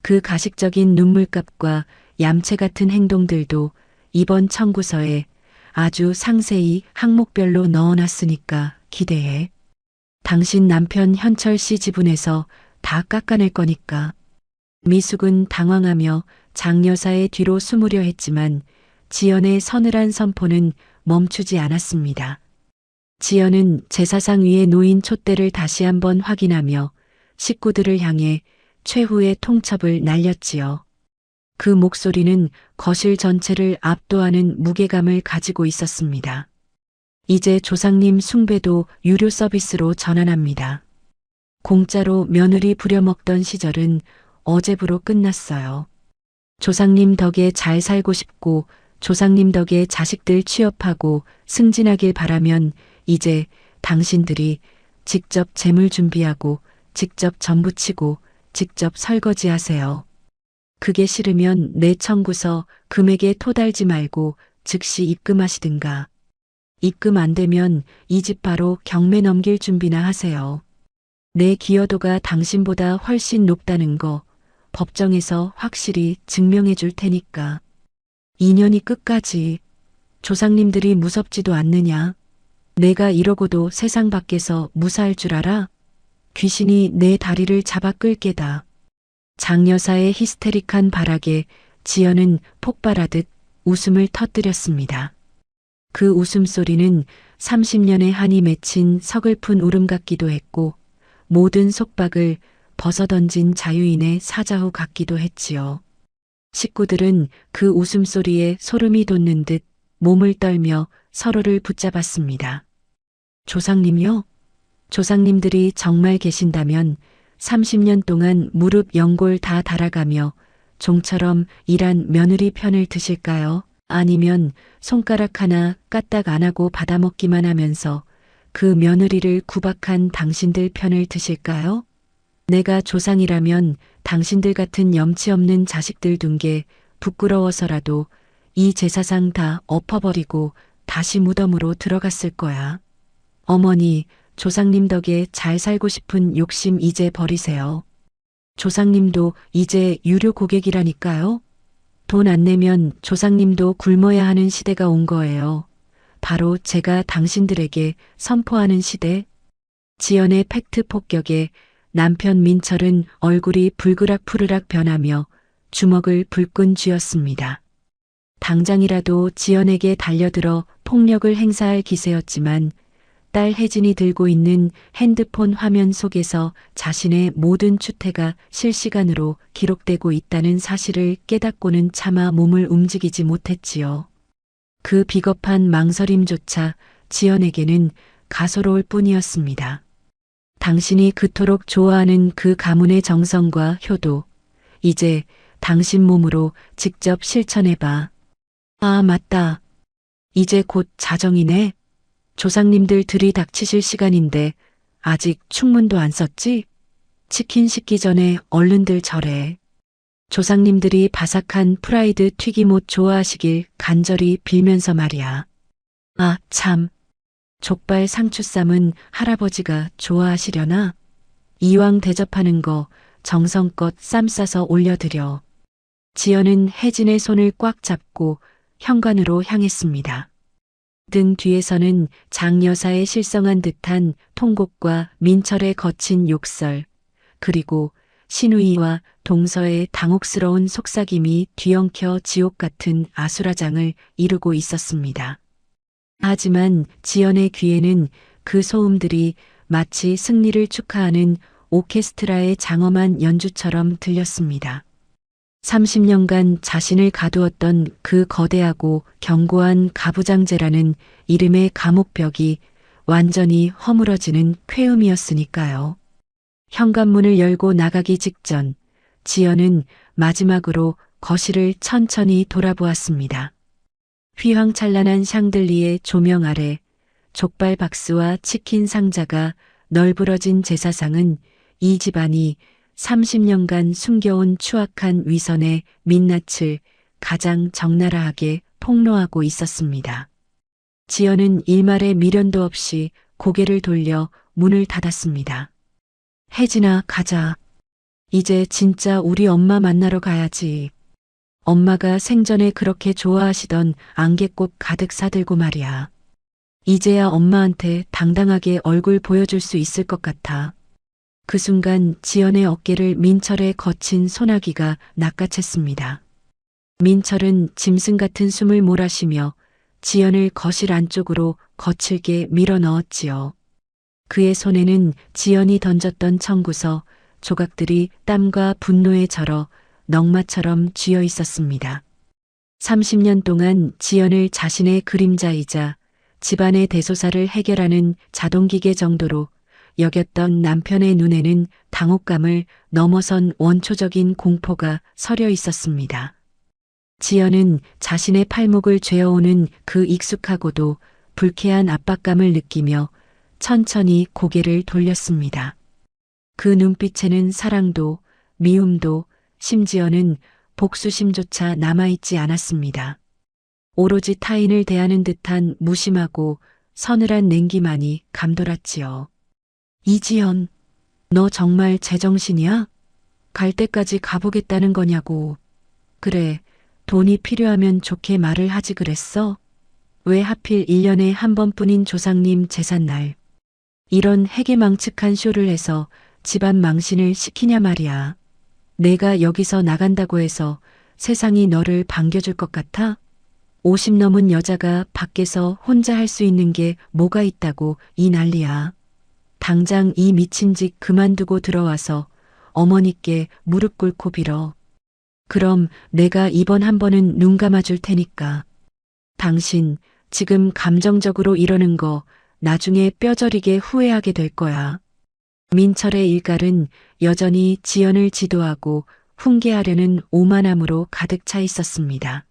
그 가식적인 눈물값과 얌체 같은 행동들도 이번 청구서에 아주 상세히 항목별로 넣어놨으니까 기대해. 당신 남편 현철 씨 지분에서 다 깎아낼 거니까. 미숙은 당황하며 장여사의 뒤로 숨으려 했지만 지연의 서늘한 선포는 멈추지 않았습니다. 지연은 제사상 위에 놓인 촛대를 다시 한번 확인하며 식구들을 향해 최후의 통첩을 날렸지요. 그 목소리는 거실 전체를 압도하는 무게감을 가지고 있었습니다. 이제 조상님 숭배도 유료 서비스로 전환합니다. 공짜로 며느리 부려먹던 시절은 어제부로 끝났어요. 조상님 덕에 잘 살고 싶고 조상님 덕에 자식들 취업하고 승진하길 바라면 이제 당신들이 직접 재물 준비하고 직접 전부치고 직접 설거지하세요. 그게 싫으면 내 청구서 금액에 토달지 말고 즉시 입금하시든가. 입금 안 되면 이 집 바로 경매 넘길 준비나 하세요. 내 기여도가 당신보다 훨씬 높다는 거 법정에서 확실히 증명해 줄 테니까. 2년이 끝까지 조상님들이 무섭지도 않느냐. 내가 이러고도 세상 밖에서 무사할 줄 알아? 귀신이 내 다리를 잡아 끌게다. 장여사의 히스테릭한 발악에 지연은 폭발하듯 웃음을 터뜨렸습니다. 그 웃음소리는 30년의 한이 맺힌 서글픈 울음 같기도 했고 모든 속박을 벗어던진 자유인의 사자후 같기도 했지요. 식구들은 그 웃음소리에 소름이 돋는 듯 몸을 떨며 서로를 붙잡았습니다. 조상님요? 조상님들이 정말 계신다면 30년 동안 무릎 연골 다 달아가며 종처럼 일한 며느리 편을 드실까요? 아니면 손가락 하나 까딱 안 하고 받아먹기만 하면서 그 며느리를 구박한 당신들 편을 드실까요? 내가 조상이라면 당신들 같은 염치 없는 자식들 둔 게 부끄러워서라도 이 제사상 다 엎어버리고 다시 무덤으로 들어갔을 거야. 어머니, 조상님 덕에 잘 살고 싶은 욕심 이제 버리세요. 조상님도 이제 유료 고객이라니까요. 돈 안 내면 조상님도 굶어야 하는 시대가 온 거예요. 바로 제가 당신들에게 선포하는 시대. 지연의 팩트 폭격에 남편 민철은 얼굴이 불그락푸르락 변하며 주먹을 불끈 쥐었습니다. 당장이라도 지연에게 달려들어 폭력을 행사할 기세였지만 딸 혜진이 들고 있는 핸드폰 화면 속에서 자신의 모든 추태가 실시간으로 기록되고 있다는 사실을 깨닫고는 차마 몸을 움직이지 못했지요. 그 비겁한 망설임조차 지연에게는 가소로울 뿐이었습니다. 당신이 그토록 좋아하는 그 가문의 정성과 효도, 이제 당신 몸으로 직접 실천해봐. 아, 맞다. 이제 곧 자정이네. 조상님들 들이닥치실 시간인데 아직 충문도 안 썼지? 치킨 식기 전에 얼른들 절해. 조상님들이 바삭한 프라이드 튀김옷 좋아하시길 간절히 빌면서 말이야. 아, 참. 족발 상추쌈은 할아버지가 좋아하시려나? 이왕 대접하는 거 정성껏 쌈 싸서 올려드려. 지연은 혜진의 손을 꽉 잡고 현관으로 향했습니다. 등 뒤에서는 장여사의 실성한 듯한 통곡과 민철의 거친 욕설, 그리고 신우이와 동서의 당혹스러운 속삭임이 뒤엉켜 지옥 같은 아수라장을 이루고 있었습니다. 하지만 지연의 귀에는 그 소음들이 마치 승리를 축하하는 오케스트라의 장엄한 연주처럼 들렸습니다. 30년간 자신을 가두었던 그 거대하고 견고한 가부장제라는 이름의 감옥벽이 완전히 허물어지는 쾌음이었으니까요. 현관문을 열고 나가기 직전 지연은 마지막으로 거실을 천천히 돌아보았습니다. 휘황찬란한 샹들리의 조명 아래 족발 박스와 치킨 상자가 널브러진 제사상은 이 집안이 30년간 숨겨온 추악한 위선의 민낯을 가장 적나라하게 폭로하고 있었습니다. 지연은 일말의 미련도 없이 고개를 돌려 문을 닫았습니다. 혜진아, 가자. 이제 진짜 우리 엄마 만나러 가야지. 엄마가 생전에 그렇게 좋아하시던 안개꽃 가득 사들고 말이야. 이제야 엄마한테 당당하게 얼굴 보여줄 수 있을 것 같아. 그 순간 지연의 어깨를 민철의 거친 소나기가 낚아챘습니다. 민철은 짐승 같은 숨을 몰아쉬며 지연을 거실 안쪽으로 거칠게 밀어 넣었지요. 그의 손에는 지연이 던졌던 청구서, 조각들이 땀과 분노에 절어 넝마처럼 쥐어 있었습니다. 30년 동안 지연을 자신의 그림자이자 집안의 대소사를 해결하는 자동기계 정도로 여겼던 남편의 눈에는 당혹감을 넘어선 원초적인 공포가 서려 있었습니다. 지연은 자신의 팔목을 죄어오는 그 익숙하고도 불쾌한 압박감을 느끼며 천천히 고개를 돌렸습니다. 그 눈빛에는 사랑도, 미움도, 심지어는 복수심조차 남아있지 않았습니다. 오로지 타인을 대하는 듯한 무심하고 서늘한 냉기만이 감돌았지요. 이지연, 너 정말 제정신이야? 갈 때까지 가보겠다는 거냐고. 그래, 돈이 필요하면 좋게 말을 하지 그랬어? 왜 하필 1년에 한 번뿐인 조상님 제삿날. 이런 해괴망측한 쇼를 해서 집안 망신을 시키냐 말이야. 내가 여기서 나간다고 해서 세상이 너를 반겨줄 것 같아? 50 넘은 여자가 밖에서 혼자 할 수 있는 게 뭐가 있다고 이 난리야. 당장 이 미친 짓 그만두고 들어와서 어머니께 무릎 꿇고 빌어. 그럼 내가 이번 한 번은 눈 감아줄 테니까. 당신 지금 감정적으로 이러는 거 나중에 뼈저리게 후회하게 될 거야. 민철의 일갈은 여전히 지연을 지도하고 훈계하려는 오만함으로 가득 차 있었습니다.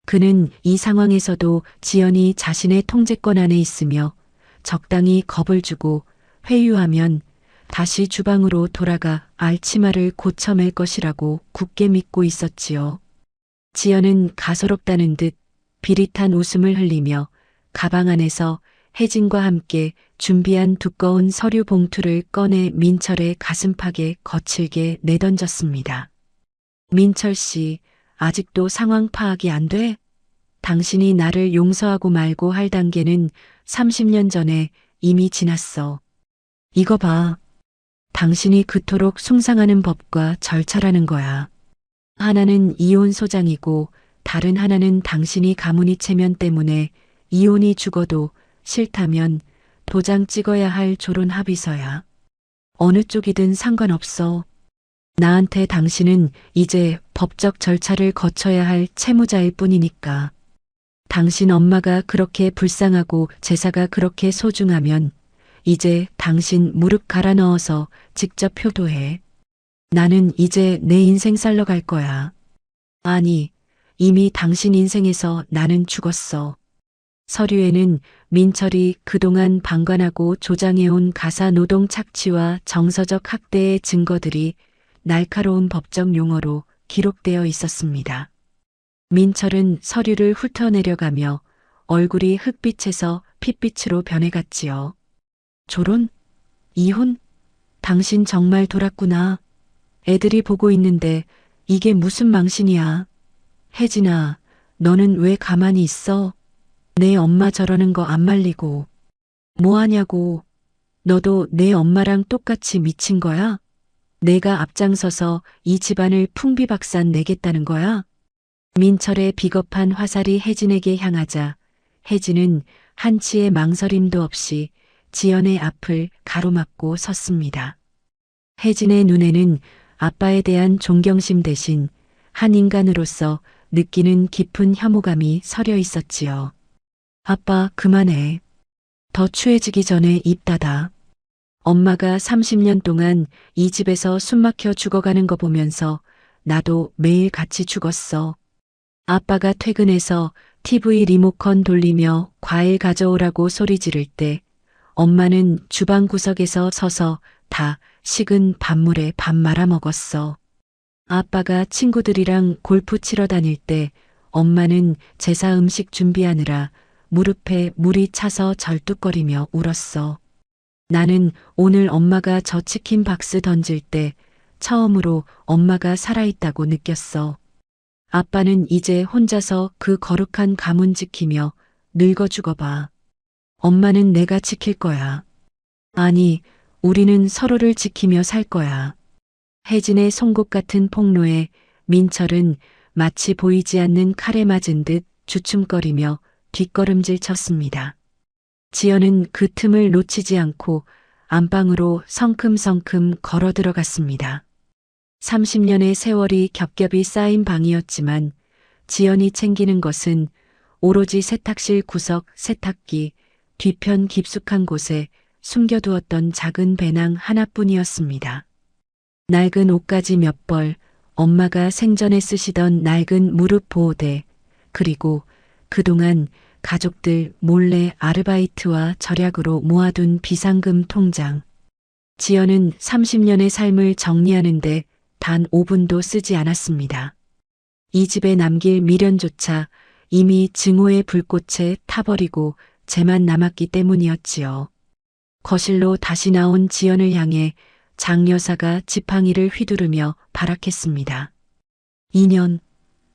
그는 이 상황에서도 지연이 자신의 통제권 안에 있으며 적당히 겁을 주고 회유하면 다시 주방으로 돌아가 알치마를 고쳐맬 것이라고 굳게 믿고 있었지요. 지연은 가소롭다는 듯 비릿한 웃음을 흘리며 가방 안에서 혜진과 함께 준비한 두꺼운 서류 봉투를 꺼내 민철의 가슴팍에 거칠게 내던졌습니다. 민철 씨, 아직도 상황 파악이 안 돼? 당신이 나를 용서하고 말고 할 단계는 30년 전에 이미 지났어. 이거 봐. 당신이 그토록 숭상하는 법과 절차라는 거야. 하나는 이혼 소장이고 다른 하나는 당신이 가문이 체면 때문에 이혼이 죽어도 싫다면 도장 찍어야 할 졸혼 합의서야. 어느 쪽이든 상관없어. 나한테 당신은 이제 법적 절차를 거쳐야 할 채무자일 뿐이니까. 당신 엄마가 그렇게 불쌍하고 제사가 그렇게 소중하면 이제 당신 무릎 갈아 넣어서 직접 효도해. 나는 이제 내 인생 살러 갈 거야. 아니, 이미 당신 인생에서 나는 죽었어. 서류에는 민철이 그동안 방관하고 조장해온 가사 노동 착취와 정서적 학대의 증거들이 날카로운 법적 용어로 기록되어 있었습니다. 민철은 서류를 훑어내려가며 얼굴이 흑빛에서 핏빛으로 변해갔지요. 졸혼? 이혼? 당신 정말 돌았구나. 애들이 보고 있는데 이게 무슨 망신이야. 혜진아, 너는 왜 가만히 있어? 내 엄마 저러는 거 안 말리고. 뭐 하냐고. 너도 내 엄마랑 똑같이 미친 거야? 내가 앞장서서 이 집안을 풍비박산 내겠다는 거야? 민철의 비겁한 화살이 혜진에게 향하자 혜진은 한치의 망설임도 없이 지연의 앞을 가로막고 섰습니다. 혜진의 눈에는 아빠에 대한 존경심 대신 한 인간으로서 느끼는 깊은 혐오감이 서려 있었지요. 아빠, 그만해. 더 추해지기 전에 입 닫아. 엄마가 30년 동안 이 집에서 숨막혀 죽어가는 거 보면서 나도 매일 같이 죽었어. 아빠가 퇴근해서 TV 리모컨 돌리며 과일 가져오라고 소리 지를 때 엄마는 주방 구석에서 서서 다 식은 밥물에 밥 말아 먹었어. 아빠가 친구들이랑 골프 치러 다닐 때 엄마는 제사 음식 준비하느라 무릎에 물이 차서 절뚝거리며 울었어. 나는 오늘 엄마가 저 치킨 박스 던질 때 처음으로 엄마가 살아있다고 느꼈어. 아빠는 이제 혼자서 그 거룩한 가문 지키며 늙어 죽어봐. 엄마는 내가 지킬 거야. 아니, 우리는 서로를 지키며 살 거야. 혜진의 송곳 같은 폭로에 민철은 마치 보이지 않는 칼에 맞은 듯 주춤거리며 뒷걸음질 쳤습니다. 지연은 그 틈을 놓치지 않고 안방으로 성큼성큼 걸어 들어갔습니다. 30년의 세월이 겹겹이 쌓인 방이었지만 지연이 챙기는 것은 오로지 세탁실 구석 세탁기 뒤편 깊숙한 곳에 숨겨두었던 작은 배낭 하나뿐이었습니다. 낡은 옷가지 몇 벌, 엄마가 생전에 쓰시던 낡은 무릎 보호대, 그리고 그동안 가족들 몰래 아르바이트와 절약으로 모아둔 비상금 통장. 지연은 30년의 삶을 정리하는데 단 5분도 쓰지 않았습니다. 이 집에 남길 미련조차 이미 증오의 불꽃에 타버리고 재만 남았기 때문이었지요. 거실로 다시 나온 지연을 향해 장 여사가 지팡이를 휘두르며 발악했습니다. 2년,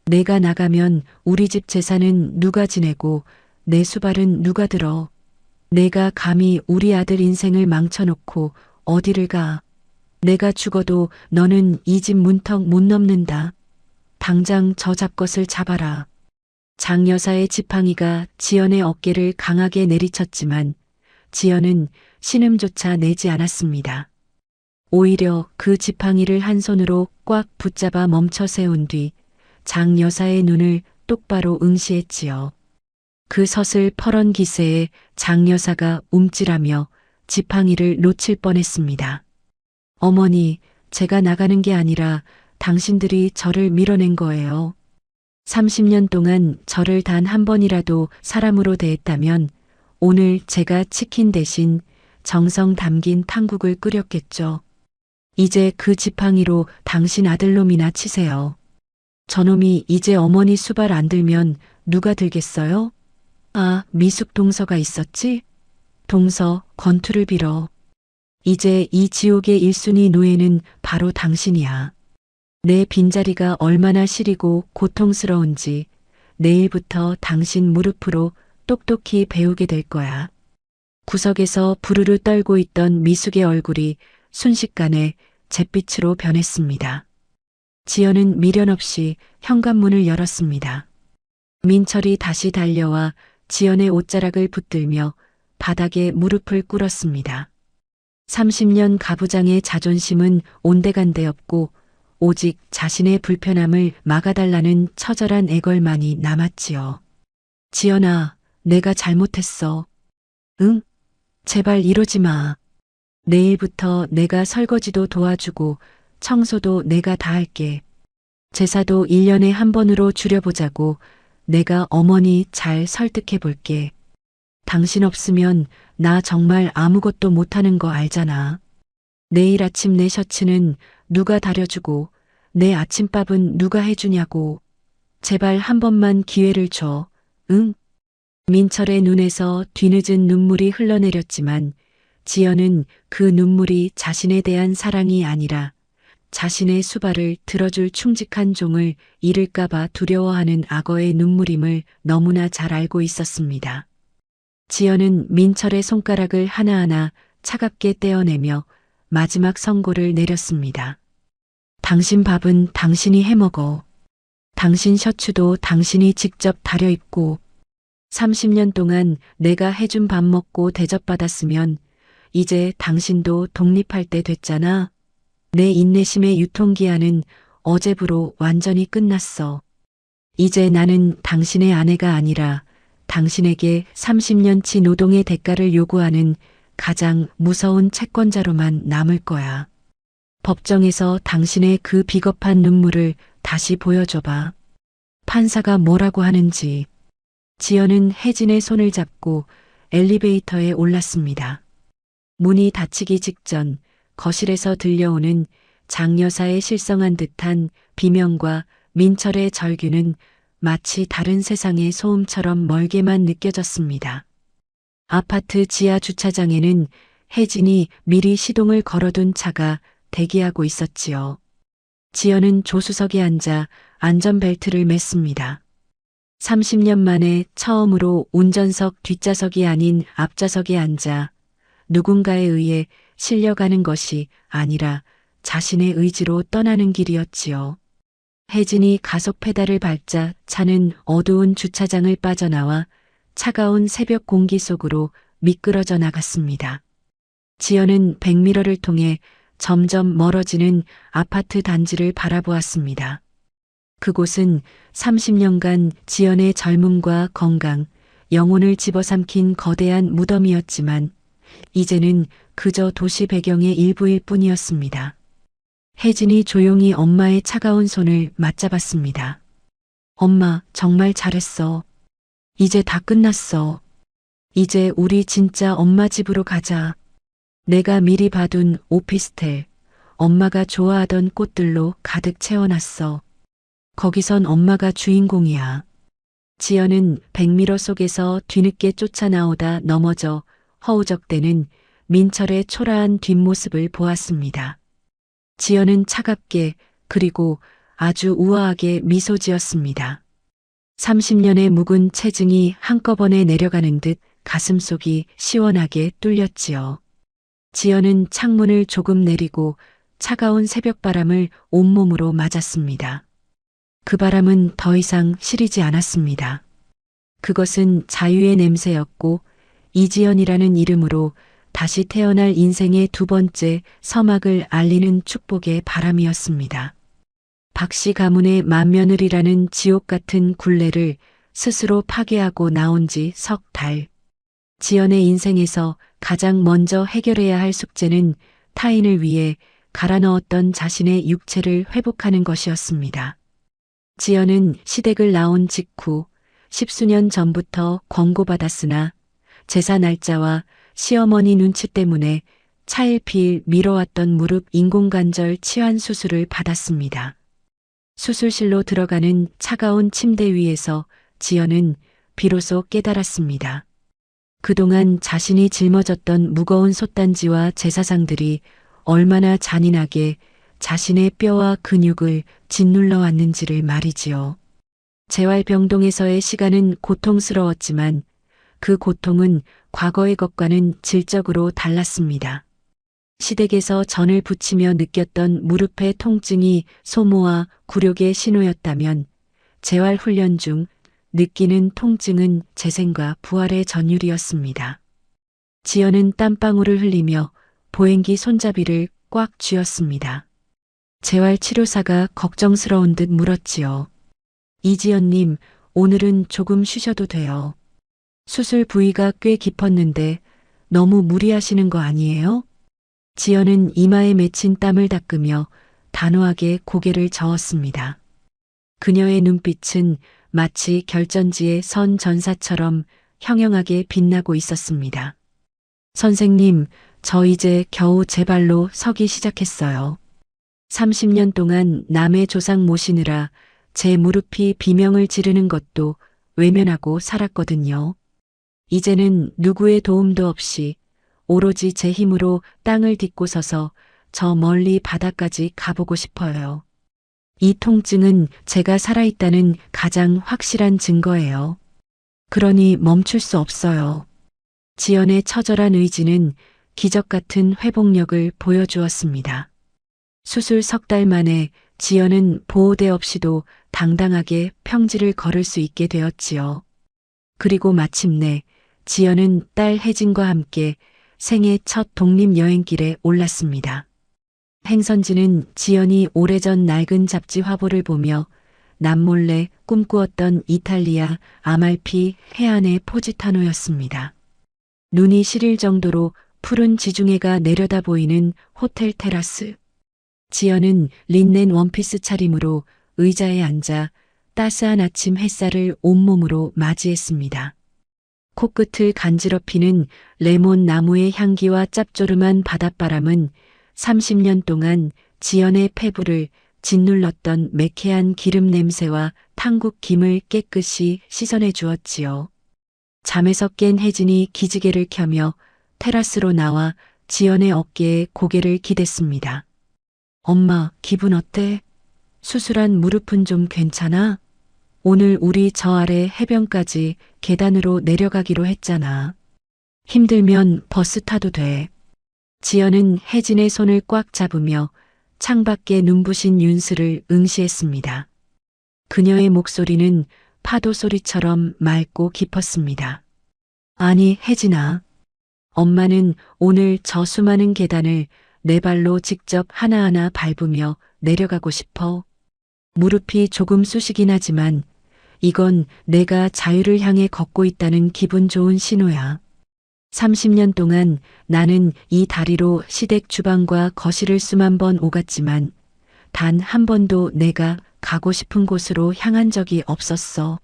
내가 나가면 우리 집 재산은 누가 지내고 내 수발은 누가 들어. 내가 감히 우리 아들 인생을 망쳐놓고 어디를 가. 내가 죽어도 너는 이 집 문턱 못 넘는다. 당장 저 잡것을 잡아라. 장 여사의 지팡이가 지연의 어깨를 강하게 내리쳤지만 지연은 신음조차 내지 않았습니다. 오히려 그 지팡이를 한 손으로 꽉 붙잡아 멈춰 세운 뒤 장 여사의 눈을 똑바로 응시했지요. 그 서슬 퍼런 기세에 장 여사가 움찔하며 지팡이를 놓칠 뻔했습니다. 어머니, 제가 나가는 게 아니라 당신들이 저를 밀어낸 거예요. 30년 동안 저를 단 한 번이라도 사람으로 대했다면 오늘 제가 치킨 대신 정성 담긴 탕국을 끓였겠죠. 이제 그 지팡이로 당신 아들놈이나 치세요. 저놈이 이제 어머니 수발 안 들면 누가 들겠어요? 아, 미숙 동서가 있었지? 동서, 건투를 빌어. 이제 이 지옥의 1순위 노예는 바로 당신이야. 내 빈자리가 얼마나 시리고 고통스러운지 내일부터 당신 무릎으로 똑똑히 배우게 될 거야. 구석에서 부르르 떨고 있던 미숙의 얼굴이 순식간에 잿빛으로 변했습니다. 지연은 미련 없이 현관문을 열었습니다. 민철이 다시 달려와 지연의 옷자락을 붙들며 바닥에 무릎을 꿇었습니다. 30년 가부장의 자존심은 온데간데 없고 오직 자신의 불편함을 막아달라는 처절한 애걸만이 남았지요. 지연아, 내가 잘못했어. 응? 제발 이러지 마. 내일부터 내가 설거지도 도와주고 청소도 내가 다 할게. 제사도 1년에 한 번으로 줄여보자고 내가 어머니 잘 설득해 볼게. 당신 없으면 나 정말 아무것도 못하는 거 알잖아. 내일 아침 내 셔츠는 누가 다려주고 내 아침밥은 누가 해주냐고. 제발 한 번만 기회를 줘. 응? 민철의 눈에서 뒤늦은 눈물이 흘러내렸지만 지연은 그 눈물이 자신에 대한 사랑이 아니라 자신의 수발을 들어줄 충직한 종을 잃을까봐 두려워하는 악어의 눈물임을 너무나 잘 알고 있었습니다. 지연은 민철의 손가락을 하나하나 차갑게 떼어내며 마지막 선고를 내렸습니다. 당신 밥은 당신이 해먹어. 당신 셔츠도 당신이 직접 다려 입고 30년 동안 내가 해준 밥 먹고 대접받았으면 이제 당신도 독립할 때 됐잖아. 내 인내심의 유통기한은 어제부로 완전히 끝났어. 이제 나는 당신의 아내가 아니라 당신에게 30년치 노동의 대가를 요구하는 가장 무서운 채권자로만 남을 거야. 법정에서 당신의 그 비겁한 눈물을 다시 보여줘봐. 판사가 뭐라고 하는지. 지연은 혜진의 손을 잡고 엘리베이터에 올랐습니다. 문이 닫히기 직전 거실에서 들려오는 장 여사의 실성한 듯한 비명과 민철의 절규는 마치 다른 세상의 소음처럼 멀게만 느껴졌습니다. 아파트 지하 주차장에는 혜진이 미리 시동을 걸어둔 차가 대기하고 있었지요. 지연은 조수석에 앉아 안전벨트를 맸습니다. 30년 만에 처음으로 운전석 뒷좌석이 아닌 앞좌석에 앉아 누군가에 의해 실려가는 것이 아니라 자신의 의지로 떠나는 길이었지요. 혜진이 가속 페달을 밟자 차는 어두운 주차장을 빠져나와 차가운 새벽 공기 속으로 미끄러져 나갔습니다. 지연은 백미러를 통해 점점 멀어지는 아파트 단지를 바라보았습니다. 그곳은 30년간 지연의 젊음과 건강, 영혼을 집어삼킨 거대한 무덤이었지만 이제는 그저 도시 배경의 일부일 뿐이었습니다. 혜진이 조용히 엄마의 차가운 손을 맞잡았습니다. 엄마, 정말 잘했어. 이제 다 끝났어. 이제 우리 진짜 엄마 집으로 가자. 내가 미리 봐둔 오피스텔, 엄마가 좋아하던 꽃들로 가득 채워놨어. 거기선 엄마가 주인공이야. 지연은 백미러 속에서 뒤늦게 쫓아나오다 넘어져 허우적대는 민철의 초라한 뒷모습을 보았습니다. 지연은 차갑게 그리고 아주 우아하게 미소 지었습니다. 30년의 묵은 체증이 한꺼번에 내려가는 듯 가슴속이 시원하게 뚫렸지요. 지연은 창문을 조금 내리고 차가운 새벽바람을 온몸으로 맞았습니다. 그 바람은 더 이상 시리지 않았습니다. 그것은 자유의 냄새였고 이지연이라는 이름으로 다시 태어날 인생의 두 번째 서막을 알리는 축복의 바람이었습니다. 박씨 가문의 맏며느리라는 지옥 같은 굴레를 스스로 파괴하고 나온 지 석 달. 지연의 인생에서 가장 먼저 해결해야 할 숙제는 타인을 위해 갈아 넣었던 자신의 육체를 회복하는 것이었습니다. 지연은 시댁을 나온 직후 10수년 전부터 권고받았으나 제사 날짜와 시어머니 눈치 때문에 차일피일 미뤄왔던 무릎 인공관절 치환 수술을 받았습니다. 수술실로 들어가는 차가운 침대 위에서 지연은 비로소 깨달았습니다. 그동안 자신이 짊어졌던 무거운 솥단지와 제사상들이 얼마나 잔인하게 자신의 뼈와 근육을 짓눌러 왔는지를 말이지요. 재활병동에서의 시간은 고통스러웠지만 그 고통은 과거의 것과는 질적으로 달랐습니다. 시댁에서 전을 부치며 느꼈던 무릎의 통증이 소모와 굴욕의 신호였다면 재활훈련 중 느끼는 통증은 재생과 부활의 전율이었습니다. 지연은 땀방울을 흘리며 보행기 손잡이를 꽉 쥐었습니다. 재활치료사가 걱정스러운 듯 물었지요. 이지연님, 오늘은 조금 쉬셔도 돼요. 수술 부위가 꽤 깊었는데 너무 무리하시는 거 아니에요? 지연은 이마에 맺힌 땀을 닦으며 단호하게 고개를 저었습니다. 그녀의 눈빛은 마치 결전지의 선 전사처럼 형형하게 빛나고 있었습니다. 선생님, 저 이제 겨우 제 발로 서기 시작했어요. 30년 동안 남의 조상 모시느라 제 무릎이 비명을 지르는 것도 외면하고 살았거든요. 이제는 누구의 도움도 없이 오로지 제 힘으로 땅을 딛고 서서 저 멀리 바다까지 가보고 싶어요. 이 통증은 제가 살아있다는 가장 확실한 증거예요. 그러니 멈출 수 없어요. 지연의 처절한 의지는 기적 같은 회복력을 보여주었습니다. 수술 석 달 만에 지연은 보호대 없이도 당당하게 평지를 걸을 수 있게 되었지요. 그리고 마침내 지연은 딸 혜진과 함께 생애 첫 독립여행길에 올랐습니다. 행선지는 지연이 오래전 낡은 잡지 화보를 보며 남몰래 꿈꾸었던 이탈리아 아말피 해안의 포지타노였습니다. 눈이 시릴 정도로 푸른 지중해가 내려다 보이는 호텔 테라스. 지연은 린넨 원피스 차림으로 의자에 앉아 따스한 아침 햇살을 온몸으로 맞이했습니다. 코끝을 간지럽히는 레몬 나무의 향기와 짭조름한 바닷바람은 30년 동안 지연의 폐부를 짓눌렀던 매캐한 기름 냄새와 탕국 김을 깨끗이 씻어내 주었지요. 잠에서 깬 혜진이 기지개를 켜며 테라스로 나와 지연의 어깨에 고개를 기댔습니다. 엄마, 기분 어때? 수술한 무릎은 좀 괜찮아? 오늘 우리 저 아래 해변까지 계단으로 내려가기로 했잖아. 힘들면 버스 타도 돼. 지연은 혜진의 손을 꽉 잡으며 창밖에 눈부신 윤수를 응시했습니다. 그녀의 목소리는 파도 소리처럼 맑고 깊었습니다. 아니, 혜진아. 엄마는 오늘 저 수많은 계단을 내 발로 직접 하나하나 밟으며 내려가고 싶어. 무릎이 조금 쑤시긴 하지만 이건 내가 자유를 향해 걷고 있다는 기분 좋은 신호야. 30년 동안 나는 이 다리로 시댁 주방과 거실을 수만 번 오갔지만 단 한 번도 내가 가고 싶은 곳으로 향한 적이 없었어.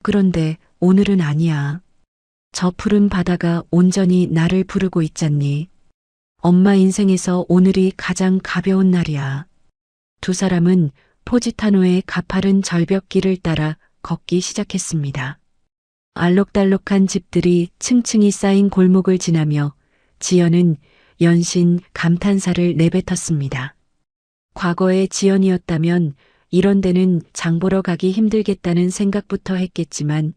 그런데 오늘은 아니야. 저 푸른 바다가 온전히 나를 부르고 있잖니. 엄마 인생에서 오늘이 가장 가벼운 날이야. 두 사람은 포지타노의 가파른 절벽길을 따라 걷기 시작했습니다. 알록달록한 집들이 층층이 쌓인 골목을 지나며 지연은 연신 감탄사를 내뱉었습니다. 과거의 지연이었다면 이런 데는 장 보러 가기 힘들겠다는 생각부터 했겠지만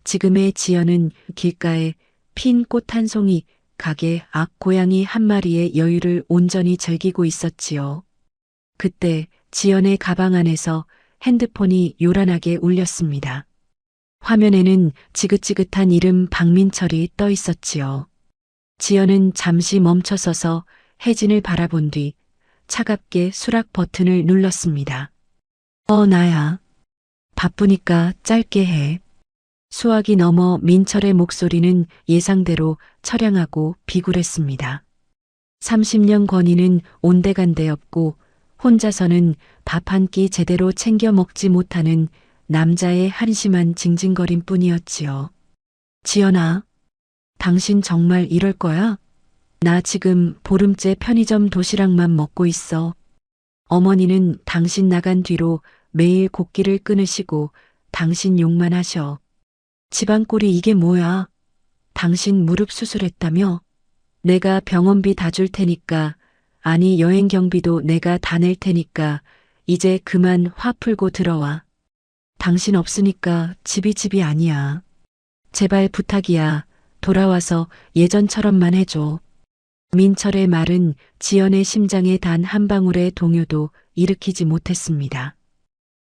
지금의 지연은 길가에 핀 꽃 한 송이, 가게 앞 고양이 한 마리의 여유를 온전히 즐기고 있었지요. 그때 지연의 가방 안에서 핸드폰이 요란하게 울렸습니다. 화면에는 지긋지긋한 이름 박민철이 떠 있었지요. 지연은 잠시 멈춰서서 혜진을 바라본 뒤 차갑게 수락 버튼을 눌렀습니다. 나야. 바쁘니까 짧게 해. 수화기 너머 민철의 목소리는 예상대로 처량하고 비굴했습니다. 30년 권위는 온데간데 없고 혼자서는 밥 한 끼 제대로 챙겨 먹지 못하는 남자의 한심한 징징거림 뿐이었지요. 지연아, 당신 정말 이럴 거야? 나 지금 보름째 편의점 도시락만 먹고 있어. 어머니는 당신 나간 뒤로 매일 곡기를 끊으시고 당신 욕만 하셔. 집안꼴이 이게 뭐야? 당신 무릎 수술했다며? 내가 병원비 다 줄 테니까, 아니 여행 경비도 내가 다 낼 테니까 이제 그만 화 풀고 들어와. 당신 없으니까 집이 아니야. 제발 부탁이야. 돌아와서 예전처럼만 해줘. 민철의 말은 지연의 심장에 단 한 방울의 동요도 일으키지 못했습니다.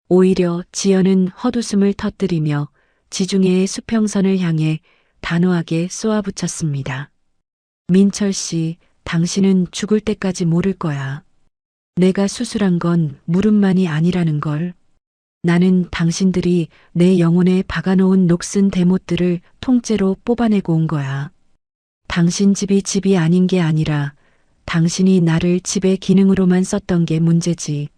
오히려 지연은 헛웃음을 터뜨리며 지중해의 수평선을 향해 단호하게 쏘아붙였습니다. 민철 씨, 당신은 죽을 때까지 모를 거야. 내가 수술한 건 무릎만이 아니라는 걸. 나는 당신들이 내 영혼에 박아놓은 녹슨 대못들을 통째로 뽑아내고 온 거야. 당신 집이 아닌 게 아니라 당신이 나를 집의 기능으로만 썼던 게 문제지.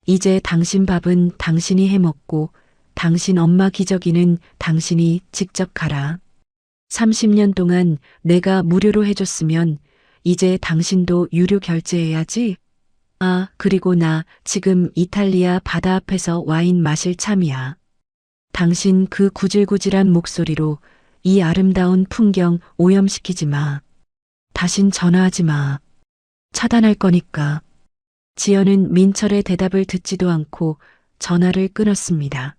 이제 당신 밥은 당신이 해먹고 당신 엄마 기저귀는 당신이 직접 갈아. 30년 동안 내가 무료로 해줬으면 이제 당신도 유료 결제해야지. 아, 그리고 나 지금 이탈리아 바다 앞에서 와인 마실 참이야. 당신 그 구질구질한 목소리로 이 아름다운 풍경 오염시키지 마. 다신 전화하지 마. 차단할 거니까. 지연은 민철의 대답을 듣지도 않고 전화를 끊었습니다.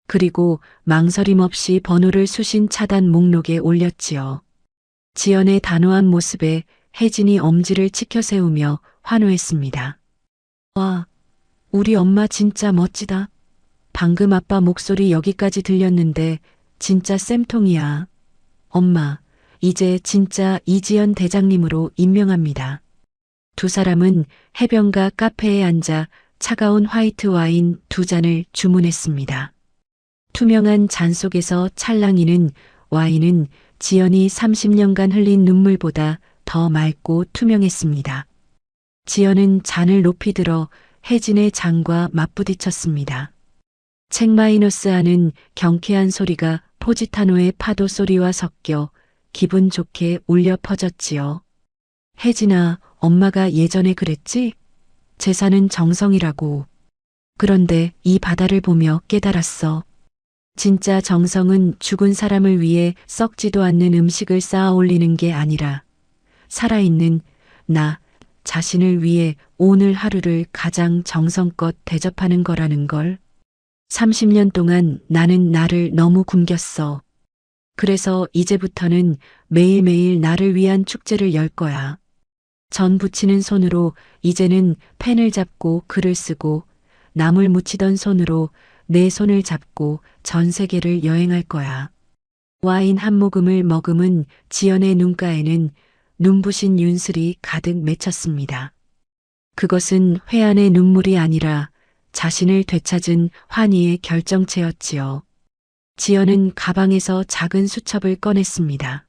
그리고 망설임 없이 번호를 수신 차단 목록에 올렸지요. 지연의 단호한 모습에 혜진이 엄지를 치켜세우며 환호했습니다. 와, 우리 엄마 진짜 멋지다. 방금 아빠 목소리 여기까지 들렸는데 진짜 쌤통이야. 엄마, 이제 진짜 이지연 대장님으로 임명합니다. 두 사람은 해변가 카페에 앉아 차가운 화이트 와인 2잔을 주문했습니다. 투명한 잔 속에서 찰랑이는 와인은 지연이 30년간 흘린 눈물보다 더 맑고 투명했습니다. 지연은 잔을 높이 들어 혜진의 잔과 맞부딪혔습니다. 책 마이너스 하는 경쾌한 소리가 포지타노의 파도 소리와 섞여 기분 좋게 울려 퍼졌지요. 혜진아, 엄마가 예전에 그랬지? 제사는 정성이라고. 그런데 이 바다를 보며 깨달았어. 진짜 정성은 죽은 사람을 위해 썩지도 않는 음식을 쌓아 올리는 게 아니라 살아있는 나 자신을 위해 오늘 하루를 가장 정성껏 대접하는 거라는 걸. 30년 동안 나는 나를 너무 굶겼어. 그래서 이제부터는 매일매일 나를 위한 축제를 열 거야. 전 부치는 손으로 이제는 펜을 잡고 글을 쓰고 나물 묻히던 손으로 내 손을 잡고 전 세계를 여행할 거야. 와인 한 모금을 머금은 지연의 눈가에는 눈부신 윤슬이 가득 맺혔습니다. 그것은 회한의 눈물이 아니라 자신을 되찾은 환희의 결정체였지요. 지연은 가방에서 작은 수첩을 꺼냈습니다.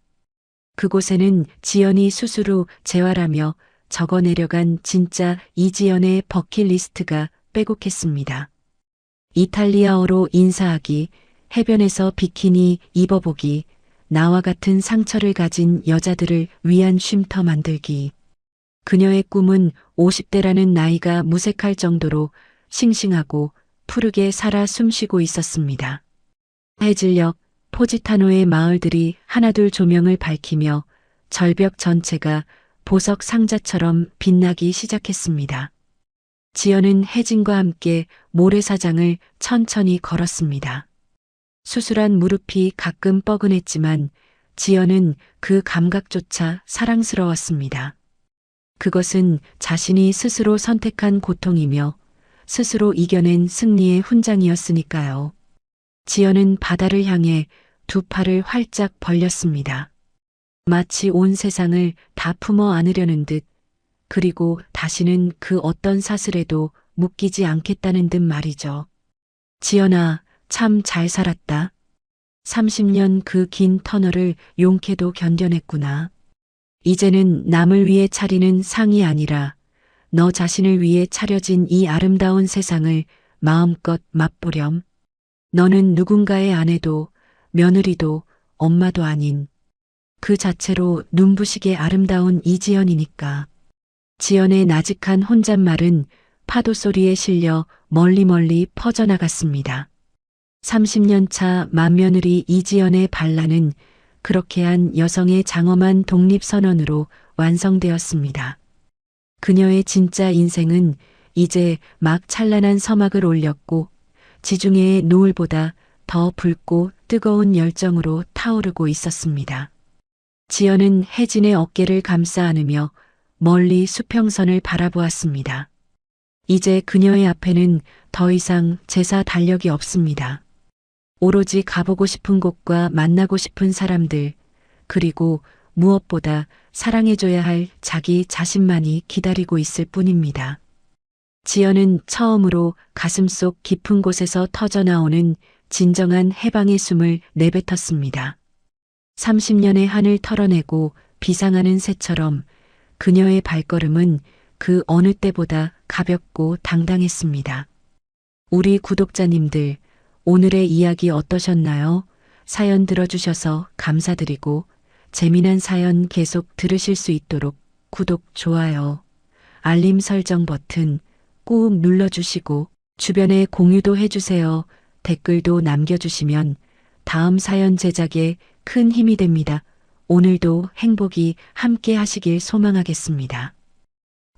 그곳에는 지연이 수술 후 재활하며 적어 내려간 진짜 이지연의 버킷리스트가 빼곡했습니다. 이탈리아어로 인사하기, 해변에서 비키니 입어보기, 나와 같은 상처를 가진 여자들을 위한 쉼터 만들기. 그녀의 꿈은 50대라는 나이가 무색할 정도로 싱싱하고 푸르게 살아 숨쉬고 있었습니다. 해질녘 포지타노의 마을들이 하나둘 조명을 밝히며 절벽 전체가 보석 상자처럼 빛나기 시작했습니다. 지연은 혜진과 함께 모래사장을 천천히 걸었습니다. 수술한 무릎이 가끔 뻐근했지만 지연은 그 감각조차 사랑스러웠습니다. 그것은 자신이 스스로 선택한 고통이며 스스로 이겨낸 승리의 훈장이었으니까요. 지연은 바다를 향해 두 팔을 활짝 벌렸습니다. 마치 온 세상을 다 품어 안으려는 듯, 그리고 다시는 그 어떤 사슬에도 묶이지 않겠다는 듯 말이죠. 지연아, 참 잘 살았다. 30년 그 긴 터널을 용케도 견뎌냈구나. 이제는 남을 위해 차리는 상이 아니라 너 자신을 위해 차려진 이 아름다운 세상을 마음껏 맛보렴. 너는 누군가의 아내도 며느리도 엄마도 아닌 그 자체로 눈부시게 아름다운 이지연이니까. 지연의 나직한 혼잣말은 파도 소리에 실려 멀리 퍼져나갔습니다. 30년 차 맏며느리 이지연의 반란은 그렇게 한 여성의 장엄한 독립선언으로 완성되었습니다. 그녀의 진짜 인생은 이제 막 찬란한 서막을 올렸고 지중해의 노을보다 더 붉고 뜨거운 열정으로 타오르고 있었습니다. 지연은 혜진의 어깨를 감싸 안으며 멀리 수평선을 바라보았습니다. 이제 그녀의 앞에는 더 이상 제사 달력이 없습니다. 오로지 가보고 싶은 곳과 만나고 싶은 사람들, 그리고 무엇보다 사랑해줘야 할 자기 자신만이 기다리고 있을 뿐입니다. 지연은 처음으로 가슴속 깊은 곳에서 터져나오는 진정한 해방의 숨을 내뱉었습니다. 30년의 한을 털어내고 비상하는 새처럼 그녀의 발걸음은 그 어느 때보다 가볍고 당당했습니다. 우리 구독자님들, 오늘의 이야기 어떠셨나요? 사연 들어주셔서 감사드리고 재미난 사연 계속 들으실 수 있도록 구독, 좋아요, 알림 설정 버튼 꾹 눌러주시고 주변에 공유도 해주세요. 댓글도 남겨주시면 다음 사연 제작에 큰 힘이 됩니다. 오늘도 행복이 함께 하시길 소망하겠습니다.